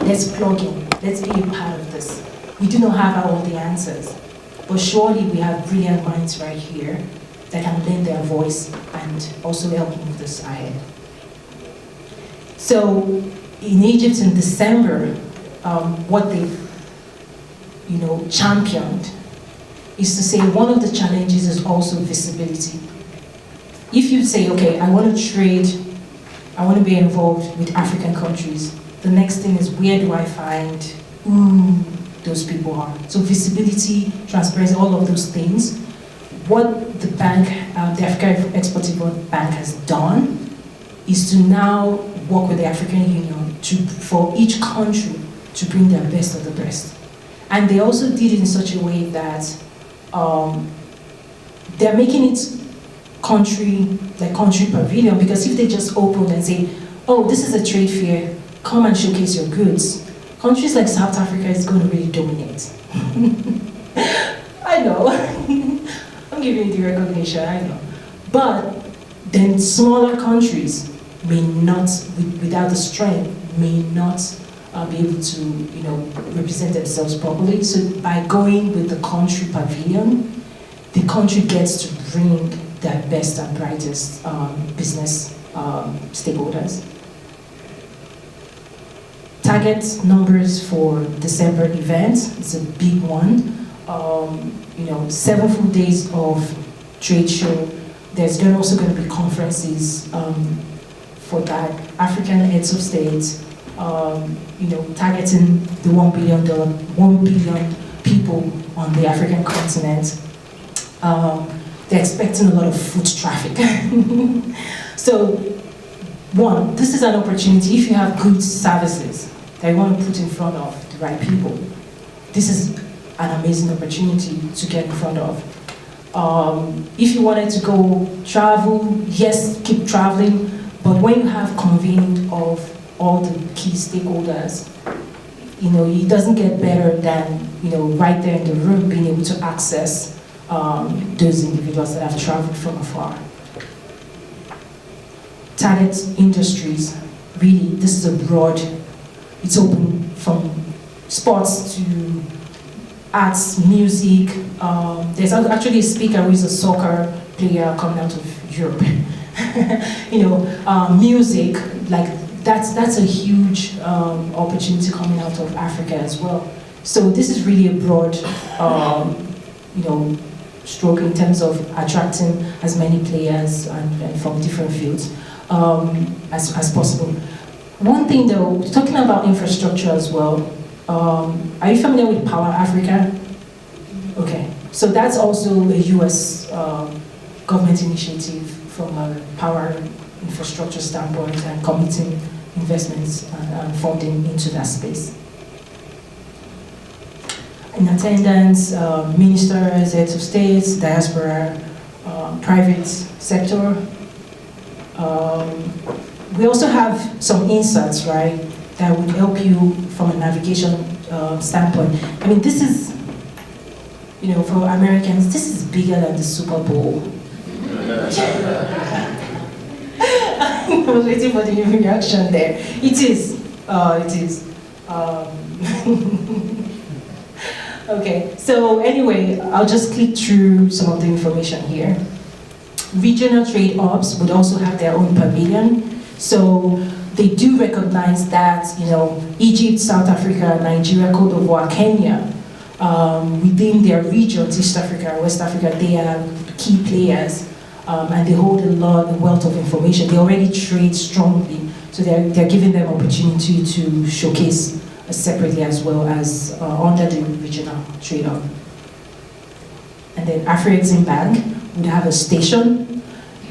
[SPEAKER 1] let's plug in, let's be a part of this. We do not have all the answers, but surely we have brilliant minds right here that can lend their voice and also help move this ahead. So in Egypt in December, what they've championed is to say one of the challenges is also visibility. If you say, okay, I want to trade, I want to be involved with African countries, the next thing is where do I find who those people are? So visibility, transparency, all of those things. What the bank the Africa Export-Import Bank has done is to now work with the African Union for each country to bring their best of the best. And they also did it in such a way that they're making it country pavilion, because if they just open and say, oh, this is a trade fair, come and showcase your goods, countries like South Africa is going to really dominate. I know. I'm giving you the recognition, I know. But then smaller countries may not, without the strength, may not be able to, represent themselves properly. So by going with the country pavilion, the country gets to bring their best and brightest business stakeholders. Target numbers for December event, it's a big one. 7 full days of trade show. There's also going to be conferences for that. African heads of state, targeting the $1 billion people on the African continent. They're expecting a lot of foot traffic. So, one, this is an opportunity. If you have good services that you want to put in front of the right people, this is an amazing opportunity to get in front of. If you wanted to go travel, yes, keep traveling, but when you have convened of all the key stakeholders, it doesn't get better than, right there in the room, being able to access those individuals that have traveled from afar. Target industries, really, this is a broad, it's open from sports to arts, music. There's actually a speaker who is a soccer player coming out of Europe. Music, like that's a huge opportunity coming out of Africa as well. So this is really a broad, stroke in terms of attracting as many players and from different fields as possible. One thing though, talking about infrastructure as well, are you familiar with Power Africa? Okay, so that's also a US government initiative from a power infrastructure standpoint and committing investments and funding into that space. In attendance, ministers, heads of states, diaspora, private sector. We also have some insights, right, that would help you from a navigation standpoint. I mean, this is, for Americans, this is bigger than the Super Bowl. I was waiting for the reaction there. It is. Okay, so anyway, I'll just click through some of the information here. Regional trade hubs would also have their own pavilion. So they do recognize that, Egypt, South Africa, Nigeria, Cote d'Ivoire, Kenya, within their regions, East Africa, West Africa, they are key players, and they hold a wealth of information. They already trade strongly, so they're giving them opportunity to showcase separately as well as under the regional trade hub. And then Afro-Exim Bank would have a station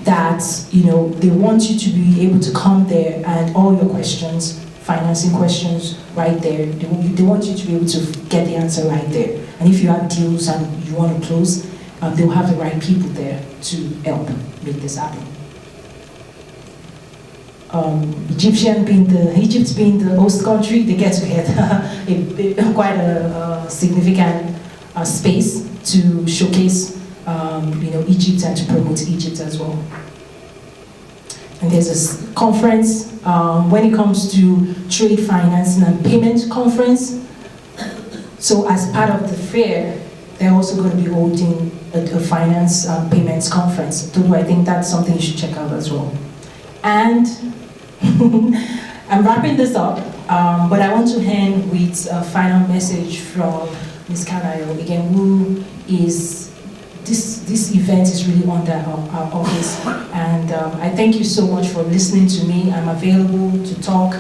[SPEAKER 1] that, they want you to be able to come there and all your questions, financing questions, right there. They want you to be able to get the answer right there. And if you have deals and you want to close, they'll have the right people there to help make this happen. Egypt being the host country, they get to get quite a significant space to showcase Egypt and to promote Egypt as well. And there's a conference when it comes to trade financing and payment conference. So as part of the fair, they're also going to be holding a finance payments conference. So I think that's something you should check out as well. And I'm wrapping this up, but I want to end with a final message from Ms. Kanayo, again, who is, this event is really under our office. And I thank you so much for listening to me. I'm available to talk.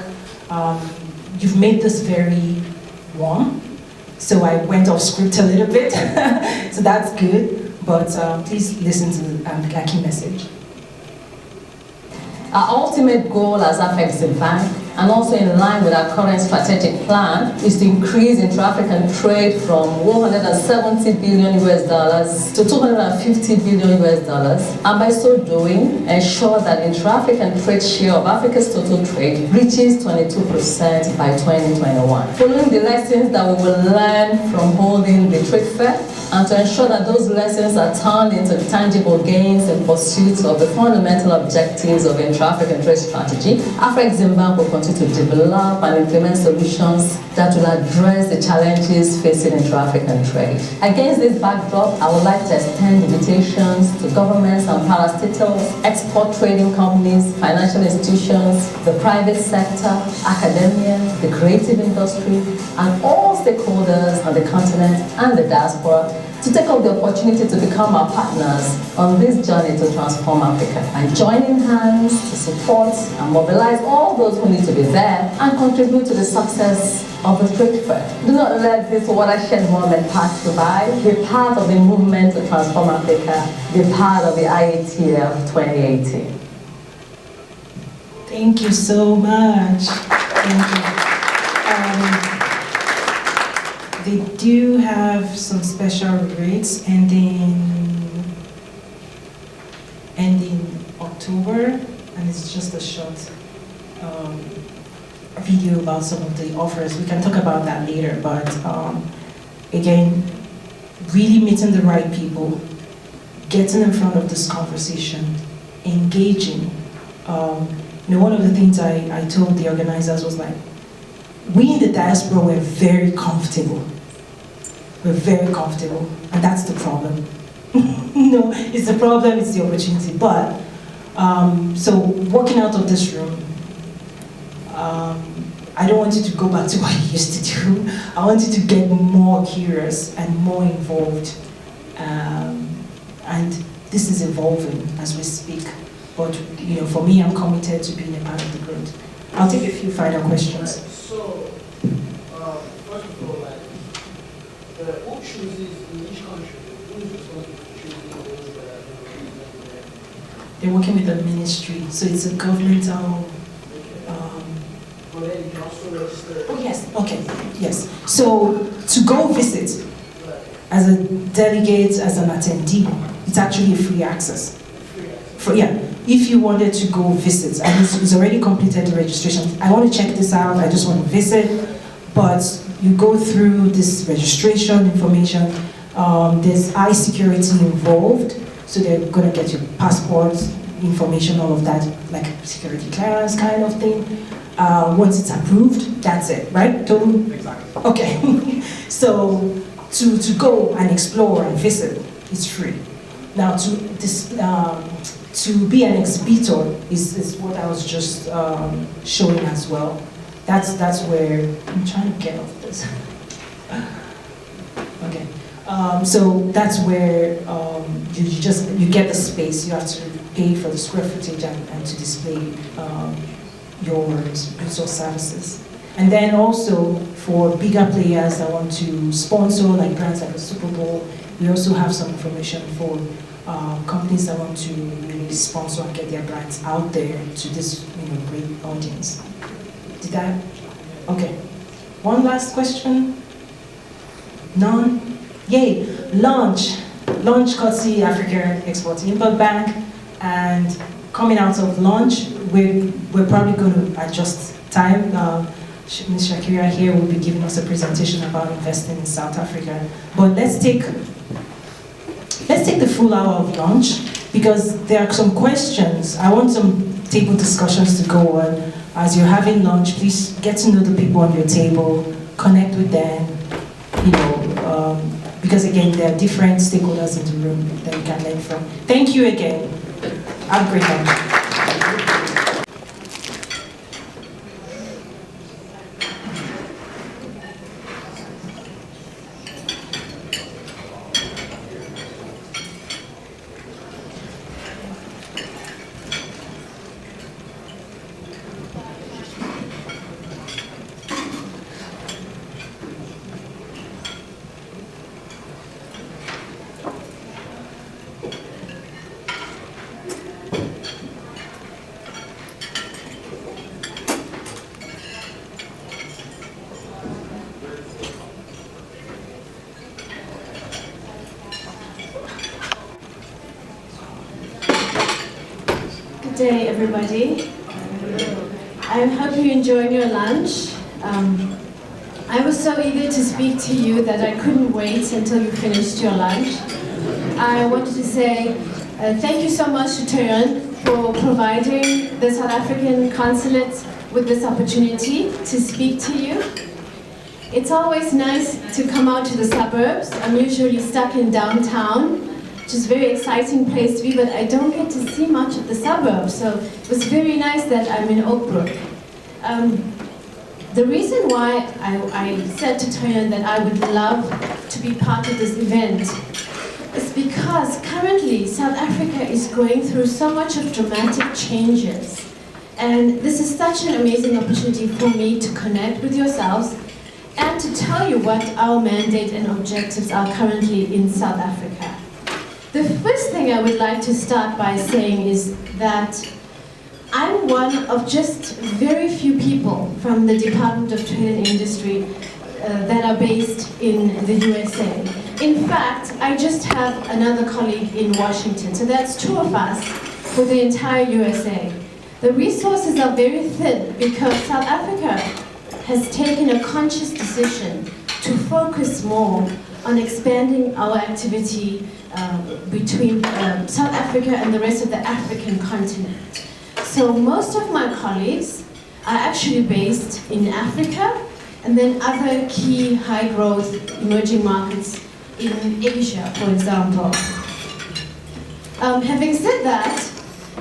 [SPEAKER 1] You've made this very warm, so I went off script a little bit, so that's good. but please listen to the key message.
[SPEAKER 2] Our ultimate goal as Afexim Bank, and also in line with our current strategic plan, is to increase intra-African trade from 170 billion US dollars to 250 billion US dollars, and by so doing, ensure that intra-African trade share of Africa's total trade reaches 22% by 2021. Following the lessons that we will learn from holding the trade fair, and to ensure that those lessons are turned into tangible gains in pursuit of the fundamental objectives of intra-African trade strategy, Afexim Bank will continue to develop and implement solutions that will address the challenges facing intra-African trade. Against this backdrop, I would like to extend invitations to governments and parastatals, export trading companies, financial institutions, the private sector, academia, the creative industry, and all stakeholders on the continent and the diaspora to take up the opportunity to become our partners on this journey to transform Africa and join in hands to support and mobilize all those who need to be there and contribute to the success of the trade fair. Do not let this watershed moment pass you by. Be part of the movement to transform Africa. Be part of the IATF 2018.
[SPEAKER 1] Thank you so much. Thank you. They do have some special rates ending October, and it's just a short video about some of the offers. We can talk about that later, but again, really meeting the right people, getting in front of this conversation, engaging. One of the things I told the organizers was like, we in the diaspora were very comfortable. We're very comfortable, and that's the problem. No, it's the problem, it's the opportunity. But, so walking out of this room, I don't want you to go back to what you used to do. I want you to get more curious and more involved. And this is evolving as we speak. But for me, I'm committed to being a part of the growth. I'll take a few final questions.
[SPEAKER 10] So, first of all, who chooses in each country? Who is responsible for choosing those that are represented there?
[SPEAKER 1] They're working with the ministry, so it's a governmental.
[SPEAKER 10] But then you can also register.
[SPEAKER 1] Oh yes, okay, yes. So to go visit as a delegate, as an attendee, it's actually a free access. If you wanted to go visit, and it's already completed the registration. I want to check this out. I just want to visit, but you go through this registration information. There's eye security involved, so they're going to get your passport information, all of that, like security clearance kind of thing. Once it's approved, that's it, right?
[SPEAKER 9] Exactly.
[SPEAKER 1] Okay. So to go and explore and visit, it's free. Now to be an exhibitor is what I was just showing as well. That's where I'm trying to get off this. Okay, so that's where you get the space. You have to pay for the square footage and to display your goods or services. And then also for bigger players that want to sponsor, like brands like the Super Bowl, we also have some information for companies that want to really sponsor and get their brands out there to this great audience. Did that? Okay. One last question? None? Yay. Launch courtesy African Export-Import Bank, and coming out of launch, we're probably going to adjust time. Ms. Shakira here will be giving us a presentation about investing in South Africa. But let's take the full hour of launch, because there are some questions. I want some table discussions to go on. As you're having lunch, please get to know the people on your table, connect with them, because again, there are different stakeholders in the room that you can learn from. Thank you again. Have a great lunch.
[SPEAKER 12] day, everybody. I hope you enjoyed your lunch. I was so eager to speak to you that I couldn't wait until you finished your lunch. I wanted to say thank you so much to Toyon for providing the South African consulate with this opportunity to speak to you. It's always nice to come out to the suburbs. I'm usually stuck in downtown, which is a very exciting place to be, but I don't get to see much of the suburbs, so it was very nice that I'm in Oakbrook. The reason why I said to Toyon that I would love to be part of this event is because currently South Africa is going through so much of dramatic changes. And this is such an amazing opportunity for me to connect with yourselves and to tell you what our mandate and objectives are currently in South Africa. The first thing I would like to start by saying is that I'm one of just very few people from the Department of Trade and Industry that are based in the USA. In fact, I just have another colleague in Washington, so that's 2 of us for the entire USA. The resources are very thin because South Africa has taken a conscious decision to focus more on expanding our activity between South Africa and the rest of the African continent. So most of my colleagues are actually based in Africa and then other key high-growth emerging markets in Asia, for example. Having said that,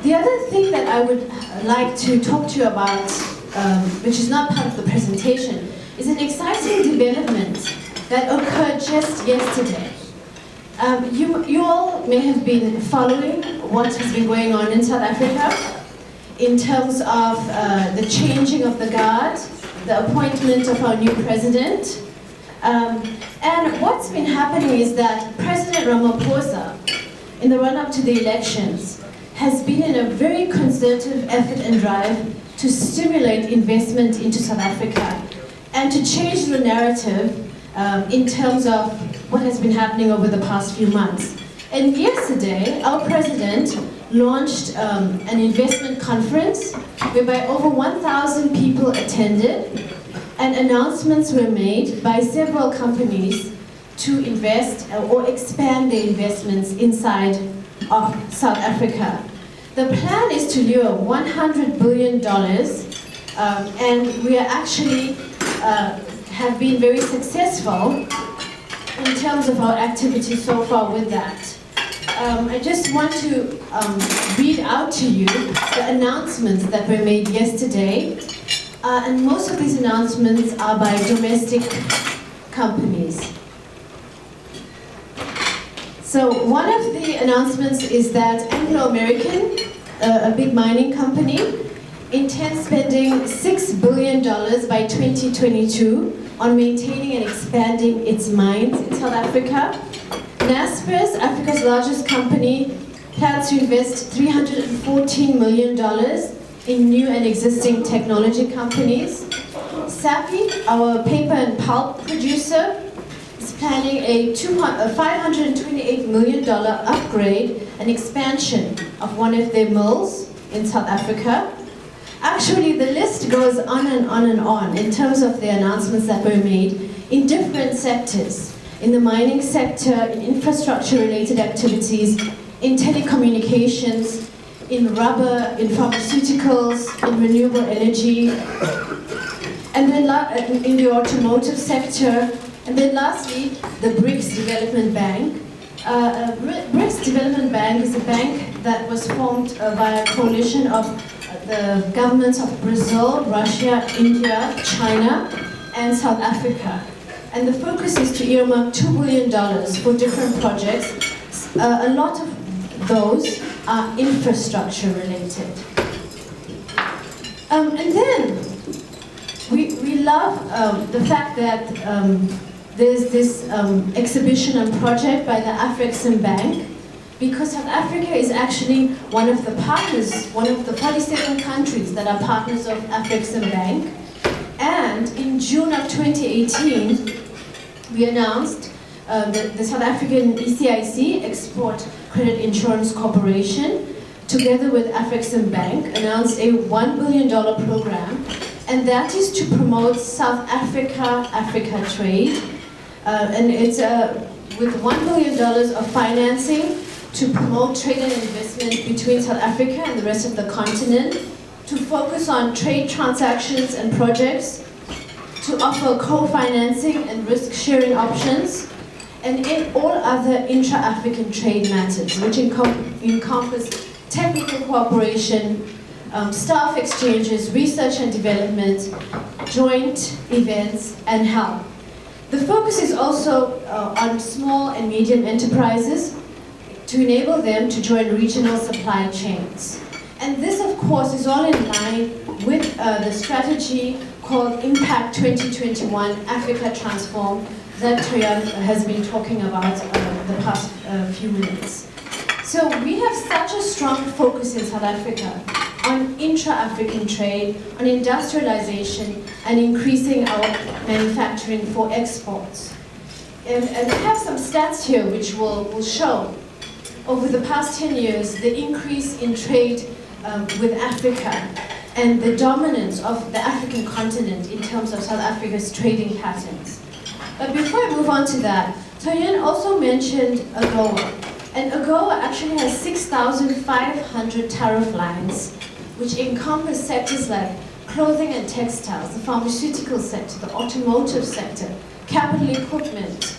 [SPEAKER 12] the other thing that I would like to talk to you about, which is not part of the presentation, is an exciting development that occurred just yesterday. You all may have been following what has been going on in South Africa in terms of the changing of the guard, the appointment of our new president. And what's been happening is that President Ramaphosa, in the run-up to the elections, has been in a very concerted effort and drive to stimulate investment into South Africa and to change the narrative in terms of what has been happening over the past few months. And yesterday, our president launched an investment conference whereby over 1,000 people attended and announcements were made by several companies to invest or expand their investments inside of South Africa. The plan is to lure $100 billion and we are actually have been very successful in terms of our activity so far with that. I just want to read out to you the announcements that were made yesterday. And most of these announcements are by domestic companies. So one of the announcements is that Anglo American, a big mining company, intends spending $6 billion by 2022 on maintaining and expanding its mines in South Africa. Naspers, Africa's largest company, plans to invest $314 million in new and existing technology companies. Sappi, our paper and pulp producer, is planning a $528 million upgrade and expansion of one of their mills in South Africa. Actually, the list goes on and on and on in terms of the announcements that were made in different sectors. In the mining sector, in infrastructure-related activities, in telecommunications, in rubber, in pharmaceuticals, in renewable energy, and then in the automotive sector, and then lastly, the Brics Development Bank. Brics Development Bank is a bank that was formed via a coalition of the governments of Brazil, Russia, India, China, and South Africa. And the focus is to earmark $2 billion for different projects. A lot of those are infrastructure related. And then we love the fact that there's this exhibition and project by the Afrexim Bank, because South Africa is actually one of the partners, one of the 47 countries that are partners of Afrexim Bank. And in June of 2018, we announced the South African ECIC, Export Credit Insurance Corporation, together with Afrexim Bank, announced a $1 billion program, and that is to promote South Africa trade. And it's with $1 billion of financing to promote trade and investment between South Africa and the rest of the continent, to focus on trade transactions and projects, to offer co-financing and risk-sharing options, and in all other intra-African trade matters, which encompass technical cooperation, staff exchanges, research and development, joint events, and help. The focus is also on small and medium enterprises to enable them to join regional supply chains. And this, of course, is all in line with the strategy called Impact 2021 Africa Transform that Toyan has been talking about the past few minutes. So we have such a strong focus in South Africa on intra-African trade, on industrialization, and increasing our manufacturing for exports. And I have some stats here which will show over the past 10 years the increase in trade with Africa and the dominance of the African continent in terms of South Africa's trading patterns. But before I move on to that, Toyan also mentioned AGOA. And AGOA actually has 6,500 tariff lines, which encompass sectors like clothing and textiles, the pharmaceutical sector, the automotive sector, capital equipment,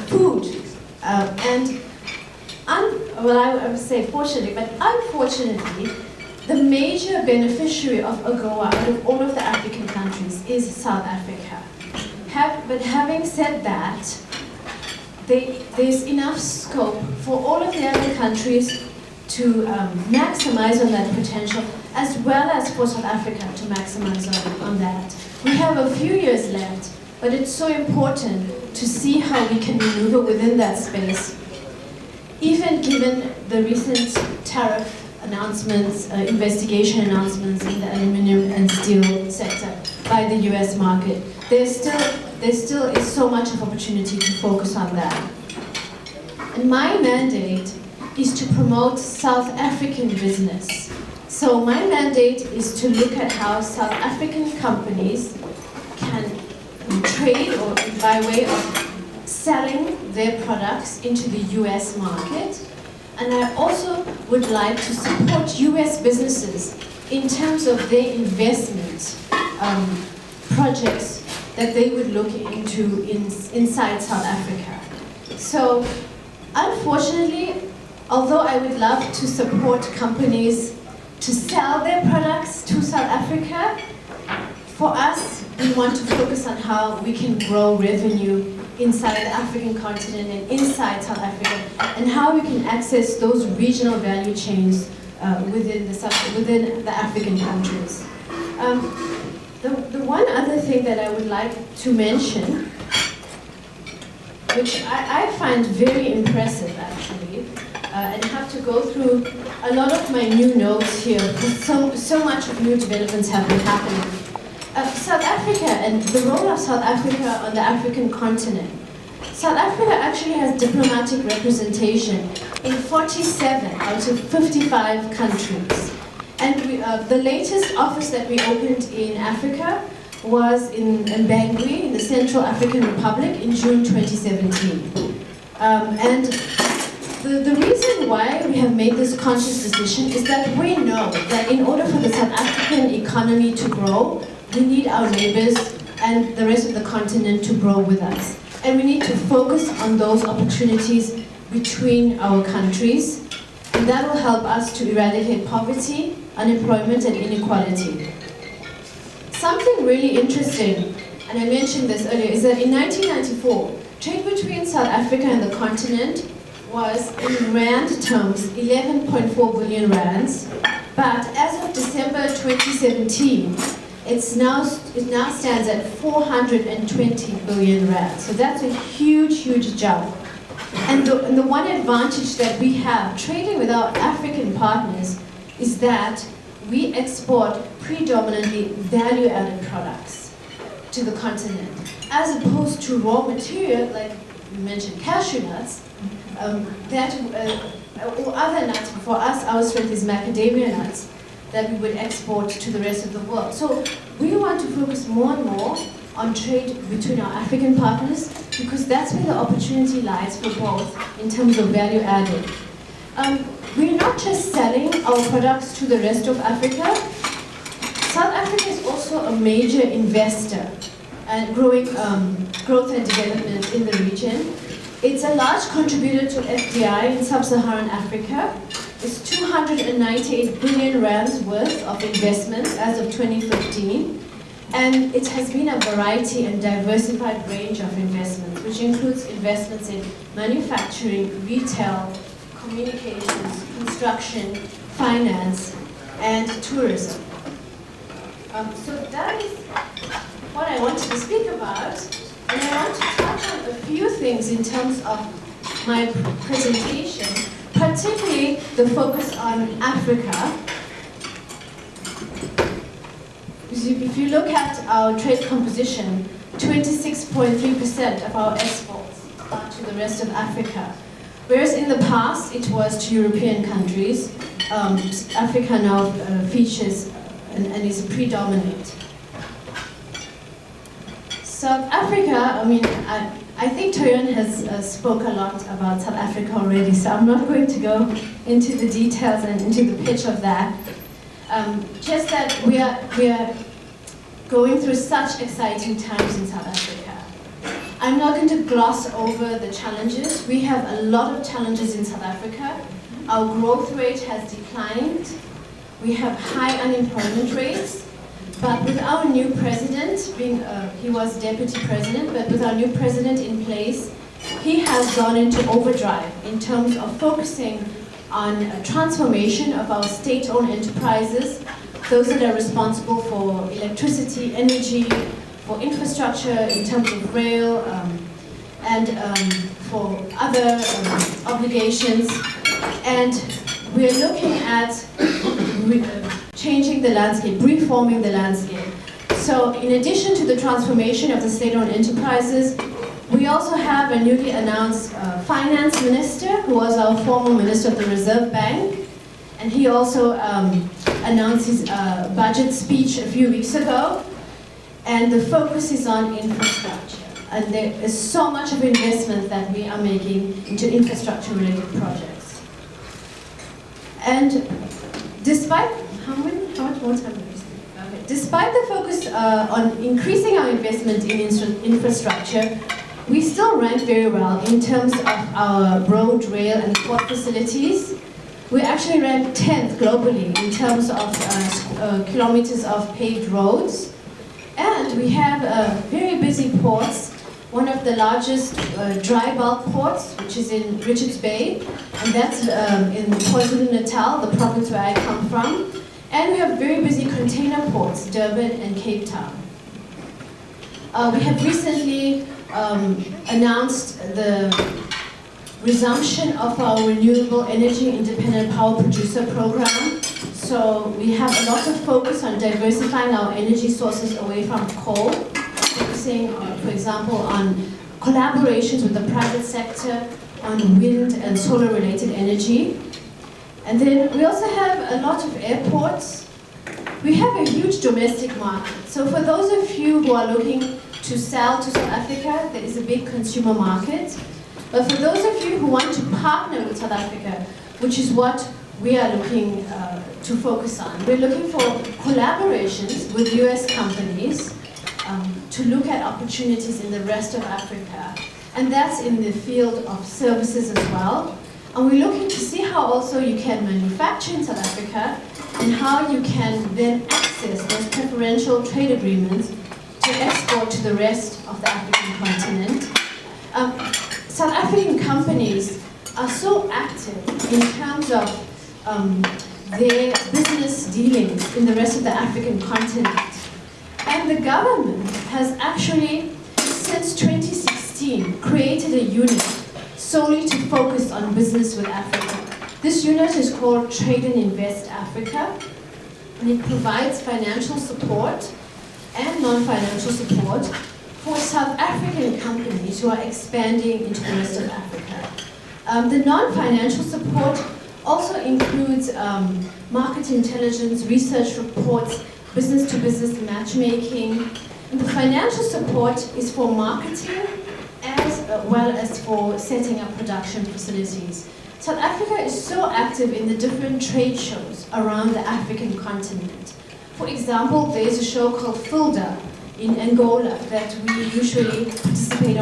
[SPEAKER 12] food, well, I would say fortunately, but unfortunately, the major beneficiary of AGOA out of all of the African countries is South Africa. But having said that, there's enough scope for all of the other countries to maximize on that potential, as well as for South Africa to maximize on that. We have a few years left, but it's so important to see how we can maneuver within that space, even given the recent tariff announcements, investigation announcements in the aluminum and steel sector by the US market. There still is so much of opportunity to focus on that. And my mandate is to promote South African business. So my mandate is to look at how South African companies can trade or by way of selling their products into the US market. And I also would like to support US businesses in terms of their investment projects that they would look into inside South Africa. So unfortunately, although I would love to support companies to sell their products to South Africa, for us, we want to focus on how we can grow revenue inside the African continent and inside South Africa, and how we can access those regional value chains within the African countries. The one other thing that I would like to mention, which I find very impressive actually, and have to go through a lot of my new notes here, because so much of new developments have been happening. South Africa and the role of South Africa on the African continent. South Africa actually has diplomatic representation in 47 out of 55 countries. And the latest office that we opened in Africa was in Bangui, in the Central African Republic, in June 2017. And the reason why we have made this conscious decision is that we know that in order for the South African economy to grow, we need our neighbors and the rest of the continent to grow with us. And we need to focus on those opportunities between our countries, and that will help us to eradicate poverty, unemployment, and inequality. Something really interesting, and I mentioned this earlier, is that in 1994, trade between South Africa and the continent was, in rand terms, 11.4 billion rands, but as of December 2017, it now stands at 420 billion rand. So that's a huge, huge jump. And the one advantage that we have trading with our African partners is that we export predominantly value-added products to the continent, as opposed to raw material like you mentioned cashew nuts, or other nuts. For us, our strength is macadamia nuts that we would export to the rest of the world. So we want to focus more and more on trade between our African partners, because that's where the opportunity lies for both in terms of value added. We're not just selling our products to the rest of Africa. South Africa is also a major investor and growing growth and development in the region. It's a large contributor to FDI in sub-Saharan Africa. It's 298 billion rands worth of investment as of 2015. And it has been a variety and diversified range of investments, which includes investments in manufacturing, retail, communications, construction, finance, and tourism. So that is what I wanted to speak about. And I want to touch on a few things in terms of my presentation, particularly the focus on Africa. If you look at our trade composition, 26.3% of our exports are to the rest of Africa. Whereas in the past, it was to European countries, Africa now features and is predominant. South Africa, I think Toyon has spoke a lot about South Africa already, so I'm not going to go into the details and into the pitch of that. Just that we are going through such exciting times in South Africa. I'm not going to gloss over the challenges. We have a lot of challenges in South Africa. Our growth rate has declined. We have high unemployment rates. But with our new president, he was deputy president, but with our new president in place, he has gone into overdrive in terms of focusing on a transformation of our state-owned enterprises, those that are responsible for electricity, energy, for infrastructure in terms of rail, and for other obligations. And we're looking at changing the landscape, reforming the landscape. So in addition to the transformation of the state-owned enterprises, we also have a newly announced finance minister, who was our former minister of the Reserve Bank. And he also announced his budget speech a few weeks ago. And the focus is on infrastructure. And there is so much of investment that we are making into infrastructure-related projects. And despite, how much more time? Okay. Despite the focus on increasing our investment in infrastructure, we still rank very well in terms of our road, rail, and port facilities. We actually rank 10th globally in terms of kilometers of paved roads. And we have very busy ports, one of the largest dry bulk ports, which is in Richards Bay, and that's in KwaZulu-Natal, the province where I come from. And we have very busy container ports, Durban and Cape Town. We have recently announced the resumption of our renewable energy independent power producer program. So we have a lot of focus on diversifying our energy sources away from coal, focusing, for example, on collaborations with the private sector on wind and solar related energy. And then we also have a lot of airports. We have a huge domestic market. So for those of you who are looking to sell to South Africa, there is a big consumer market. But for those of you who want to partner with South Africa, which is what we are looking to focus on, we're looking for collaborations with US companies to look at opportunities in the rest of Africa. And that's in the field of services as well. And we're looking to see how also you can manufacture in South Africa and how you can then access those preferential trade agreements to export to the rest of the African continent. South African companies are so active in terms of their business dealings in the rest of the African continent. And the government has actually, since 2016, created a unit solely to focus on business with Africa. This unit is called Trade and Invest Africa, and it provides financial support and non-financial support for South African companies who are expanding into the rest of Africa. The non-financial support also includes market intelligence, research reports, business-to-business matchmaking. And the financial support is for marketing as well as for setting up production facilities. South Africa is so active in the different trade shows around the African continent. For example, there is a show called FILDA in Angola that we usually participate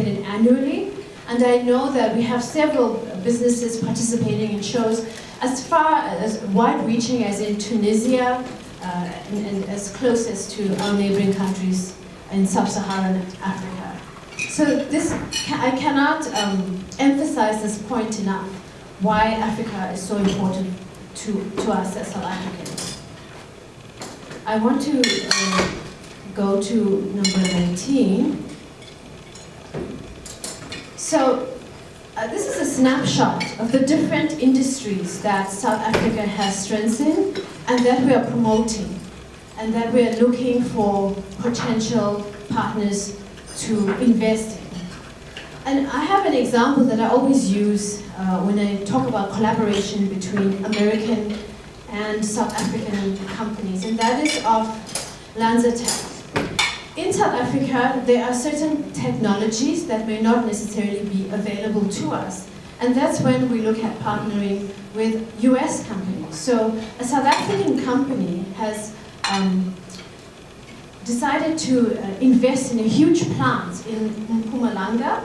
[SPEAKER 12] in annually. And I know that we have several businesses participating in shows as far as wide-reaching as in Tunisia and as close as to our neighboring countries in sub-Saharan Africa. So I cannot emphasize this point enough, why Africa is so important to us as South Africans. I want to go to number 19. So this is a snapshot of the different industries that South Africa has strengths in and that we are promoting and that we are looking for potential partners to invest in. And I have an example that I always use when I talk about collaboration between American and South African companies, and that is of LanzaTech. In South Africa, there are certain technologies that may not necessarily be available to us, and that's when we look at partnering with US companies. So a South African company has decided to invest in a huge plant in Mpumalanga,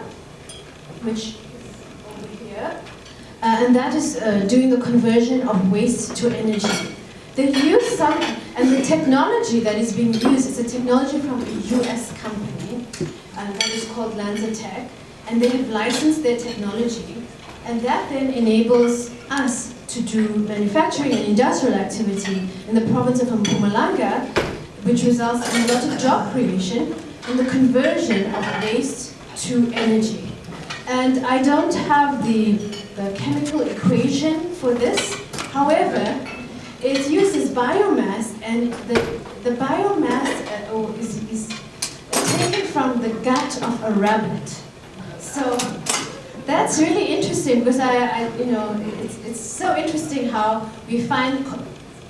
[SPEAKER 12] which is over here, and that is doing the conversion of waste to energy. They use some, and the technology that is being used is a technology from a US company, and that is called LanzaTech, and they have licensed their technology, and that then enables us to do manufacturing and industrial activity in the province of Mpumalanga, which results in a lot of job creation and the conversion of waste to energy. And I don't have the chemical equation for this. However, it uses biomass, and the biomass is taken from the gut of a rabbit. So that's really interesting because it's so interesting how we find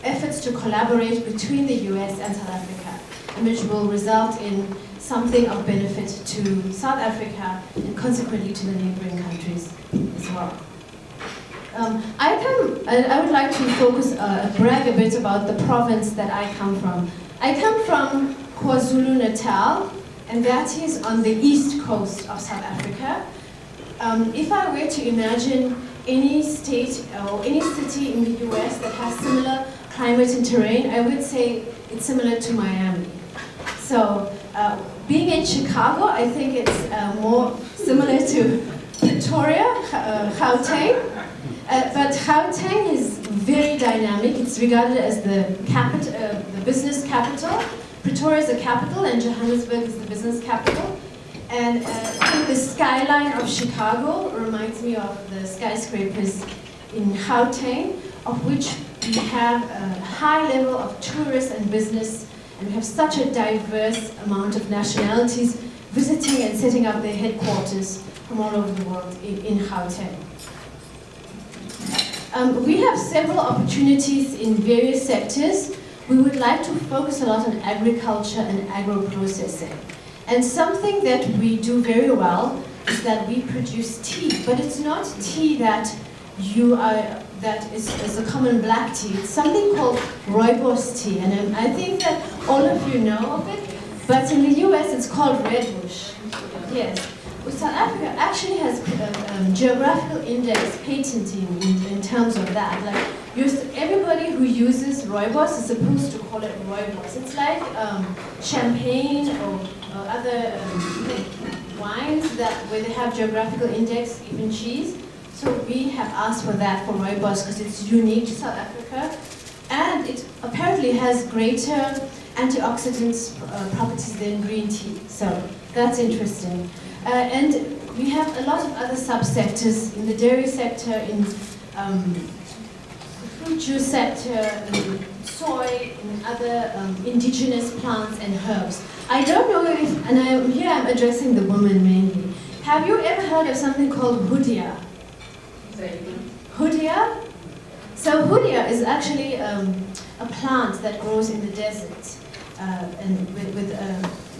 [SPEAKER 12] efforts to collaborate between the US and South Africa, and which will result in something of benefit to South Africa and consequently to the neighboring countries as well. I would like to focus, brag a bit about the province that I come from. I come from KwaZulu-Natal, and that is on the east coast of South Africa. If I were to imagine any state or any city in the US that has similar climate and terrain, I would say it's similar to Miami. So being in Chicago, I think it's more similar to Pretoria, Gauteng. But Gauteng is very dynamic. It's regarded as the business capital. Pretoria is the capital, and Johannesburg is the business capital. And I think the skyline of Chicago reminds me of the skyscrapers in Gauteng, of which we have a high level of tourists and business, and we have such a diverse amount of nationalities visiting and setting up their headquarters from all over the world in Gauteng. We have several opportunities in various sectors. We would like to focus a lot on agriculture and agro-processing. And something that we do very well is that we produce tea, but it's not tea that is a common black tea. It's something called rooibos tea, and I think that all of you know of it, but in the US it's called redbush. Yes. Well, South Africa actually has geographical index patenting in terms of that. Like, everybody who uses rooibos is supposed to call it rooibos. It's like champagne or other wines where they have geographical index, even cheese. So we have asked for that for rooibos because it's unique to South Africa, and it apparently has greater antioxidant properties than green tea. So that's interesting. And we have a lot of other subsectors in the dairy sector, in the fruit juice sector, in soy, in other indigenous plants and herbs. I don't know if, and I'm addressing the woman mainly. Have you ever heard of something called hudia? Hudia? So hudia is actually a plant that grows in the desert. And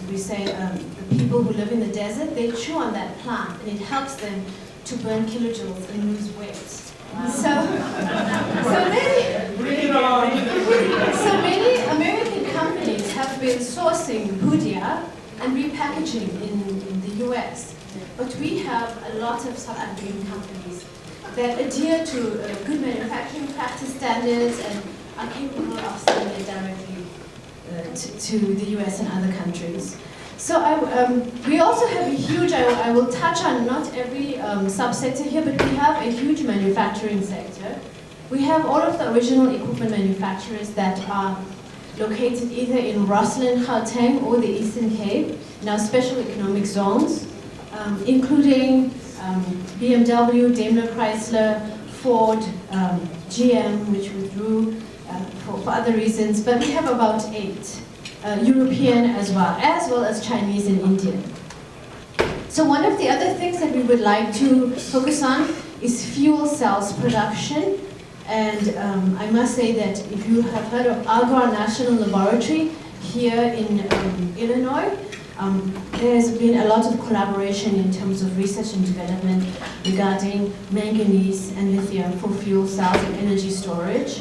[SPEAKER 12] we say the people who live in the desert, they chew on that plant and it helps them to burn kilojoules and lose weight. So many American companies have been sourcing hudia and repackaging in the US. But we have a lot of South African companies that adhere to good manufacturing practice standards and are capable of selling it directly to the US and other countries. So we also have a huge, I will touch on not every subsector here, but we have a huge manufacturing sector. We have all of the original equipment manufacturers that are located either in Roslyn, Gauteng, or the Eastern Cape, in our special economic zones, including BMW, Daimler Chrysler, Ford, GM, which withdrew for other reasons, but we have about 8. European as well as Chinese and Indian. So one of the other things that we would like to focus on is fuel cells production. And I must say that if you have heard of Algar National Laboratory here in Illinois, there's been a lot of collaboration in terms of research and development regarding manganese and lithium for fuel cells and energy storage.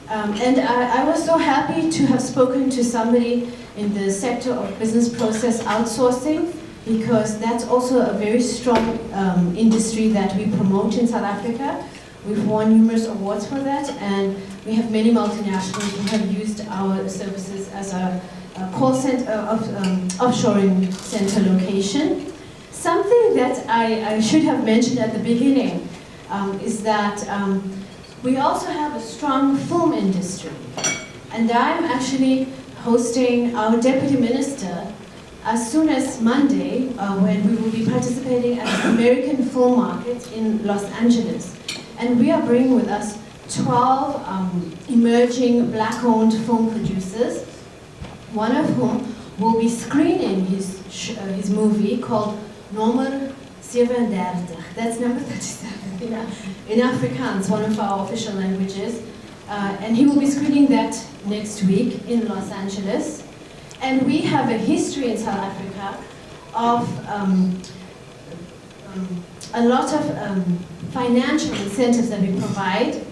[SPEAKER 12] And I was so happy to have spoken to somebody in the sector of business process outsourcing, because that's also a very strong industry that we promote in South Africa. We've won numerous awards for that, and we have many multinationals who have used our services as a call center, offshoring center location. Something that I should have mentioned at the beginning is that we also have a strong film industry. And I'm actually hosting our deputy minister as soon as Monday, when we will be participating at the American Film Market in Los Angeles. And we are bringing with us 12 emerging black-owned film producers, one of whom will be screening his movie called Nummer 37. That's number 37 in Afrikaans, one of our official languages. And he will be screening that next week in Los Angeles. And we have a history in South Africa of a lot of financial incentives that we provide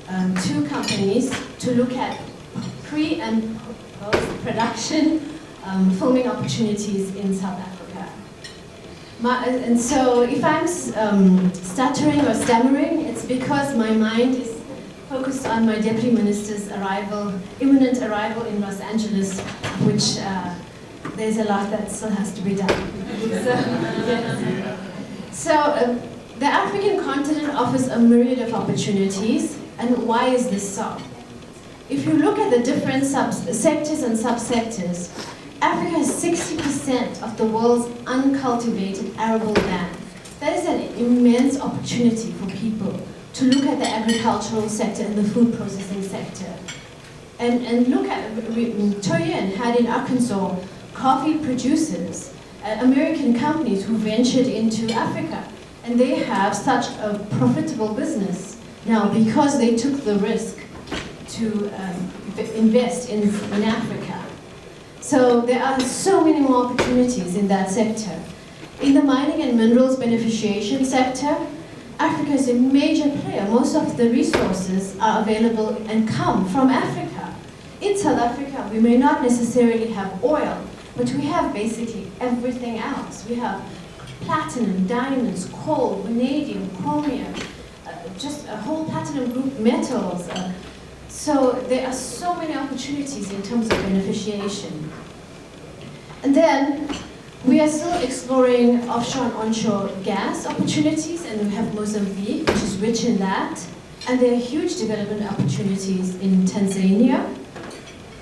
[SPEAKER 12] to companies to look at pre- and post-production filming opportunities in South Africa. And so if I'm stuttering or stammering, it's because my mind is focused on my deputy minister's imminent arrival in Los Angeles, which there's a lot that still has to be done. So the African continent offers a myriad of opportunities, and why is this so? If you look at the different sectors and subsectors, Africa has 60% of the world's uncultivated arable land. That is an immense opportunity for people to look at the agricultural sector and the food processing sector. And look at, Toyin had in Arkansas coffee producers, American companies who ventured into Africa. And they have such a profitable business now because they took the risk to invest in Africa. So there are so many more opportunities in that sector. In the mining and minerals beneficiation sector, Africa is a major player. Most of the resources are available and come from Africa. In South Africa, we may not necessarily have oil, but we have basically everything else. We have platinum, diamonds, coal, vanadium, chromium, just a whole platinum group metals. So there are so many opportunities in terms of beneficiation. And then we are still exploring offshore and onshore gas opportunities, and we have Mozambique, which is rich in that. And there are huge development opportunities in Tanzania.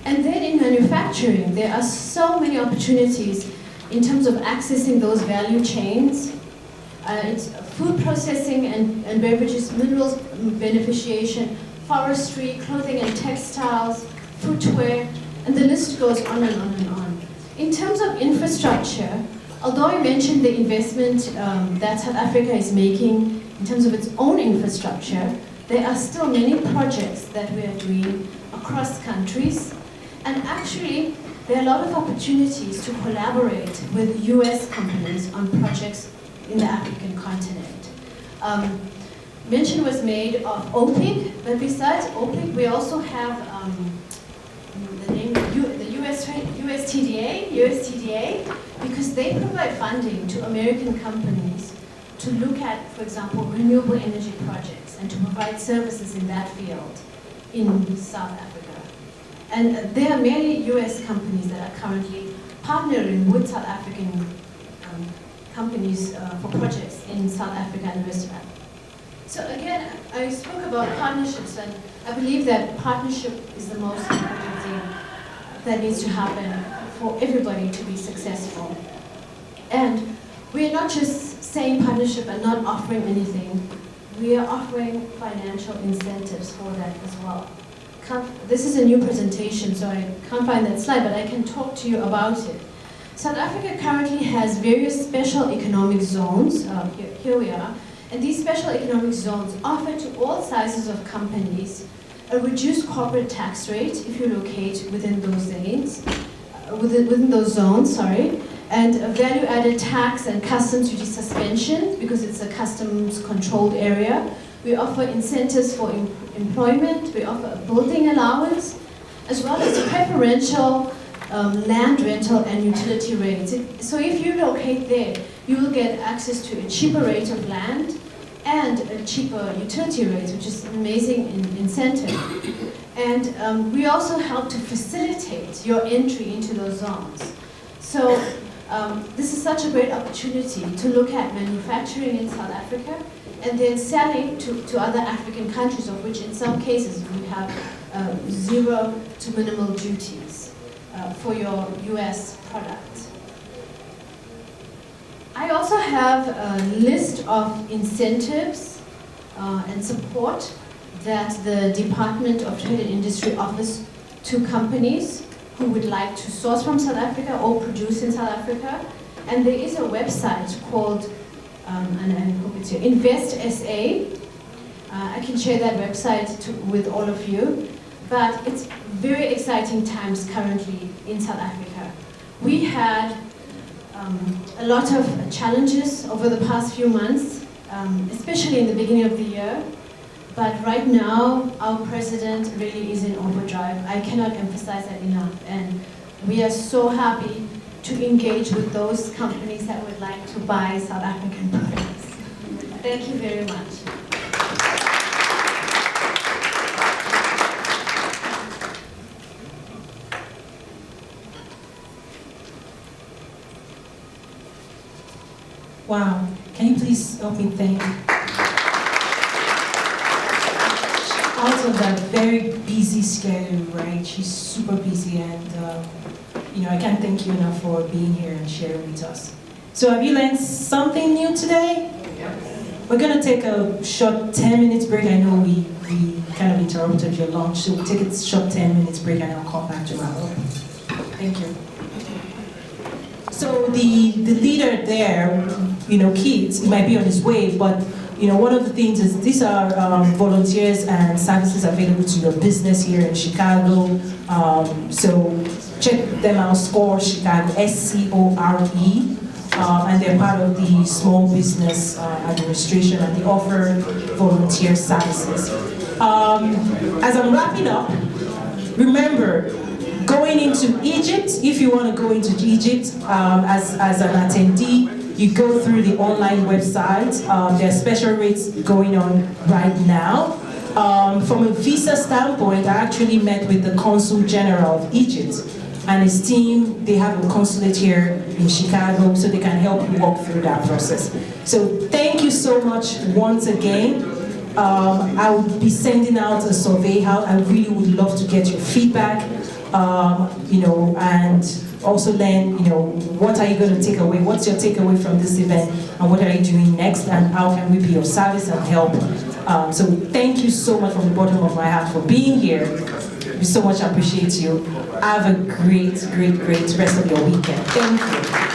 [SPEAKER 12] And then in manufacturing, there are so many opportunities in terms of accessing those value chains. It's food processing and beverages, minerals beneficiation, forestry, clothing and textiles, footwear, and the list goes on and on and on. In terms of infrastructure, although I mentioned the investment that South Africa is making in terms of its own infrastructure, there are still many projects that we are doing across countries. And actually, there are a lot of opportunities to collaborate with US companies on projects in the African continent. Mention was made of OPIC, but besides OPIC, we also have USTDA, because they provide funding to American companies to look at, for example, renewable energy projects and to provide services in that field in South Africa. And there are many US companies that are currently partnering with South African companies for projects in South Africa and the rest of Africa. So again, I spoke about partnerships, and I believe that partnership is the most important thing that needs to happen for everybody to be successful. And we are not just saying partnership and not offering anything. We are offering financial incentives for that as well. This is a new presentation, so I can't find that slide, but I can talk to you about it. South Africa currently has various special economic zones. Here we are. And these special economic zones offer to all sizes of companies a reduced corporate tax rate if you locate within those zones, and a value-added tax and customs duty suspension because it's a customs-controlled area. We offer incentives for employment. We offer a building allowance, as well as preferential land rental and utility rates. So if you locate there, you will get access to a cheaper rate of land and a cheaper utility rate, which is an amazing incentive. And we also help to facilitate your entry into those zones. So this is such a great opportunity to look at manufacturing in South Africa and then selling to other African countries, of which in some cases we have zero to minimal duties for your US product. I also have a list of incentives and support that the Department of Trade and Industry offers to companies who would like to source from South Africa or produce in South Africa. And there is a website called, and I hope it's here, Invest SA. I can share that website with all of you. But it's very exciting times currently in South Africa. We had a lot of challenges over the past few months, especially in the beginning of the year. But right now, our president really is in overdrive. I cannot emphasize that enough. And we are so happy to engage with those companies that would like to buy South African products. Thank you very much.
[SPEAKER 1] Wow, can you please help me thank out of that very busy schedule, right? She's super busy, and I can't thank you enough for being here and sharing with us. So have you learned something new today? Yes. We're gonna take a short 10 minutes break. I know we kind of interrupted your lunch, so we'll take a short 10 minutes break and I'll come back to wrap up. Thank you. So the leader there, Keith, he might be on his way, but one of the things is these are volunteers and services available to your business here in Chicago. So check them out, SCORE Chicago, SCORE, and they're part of the Small Business Administration, and they offer volunteer services. As I'm wrapping up, remember, going into Egypt, if you want to go into Egypt as an attendee, you go through the online website. There are special rates going on right now. From a visa standpoint, I actually met with the Consul General of Egypt and his team. They have a consulate here in Chicago, so they can help you walk through that process. So thank you so much once again. I will be sending out a survey out. I really would love to get your feedback, and also learn, what are you going to take away? What's your takeaway from this event? And what are you doing next? And how can we be of service and help? So thank you so much from the bottom of my heart for being here. We so much appreciate you. Have a great, great, great rest of your weekend. Thank you.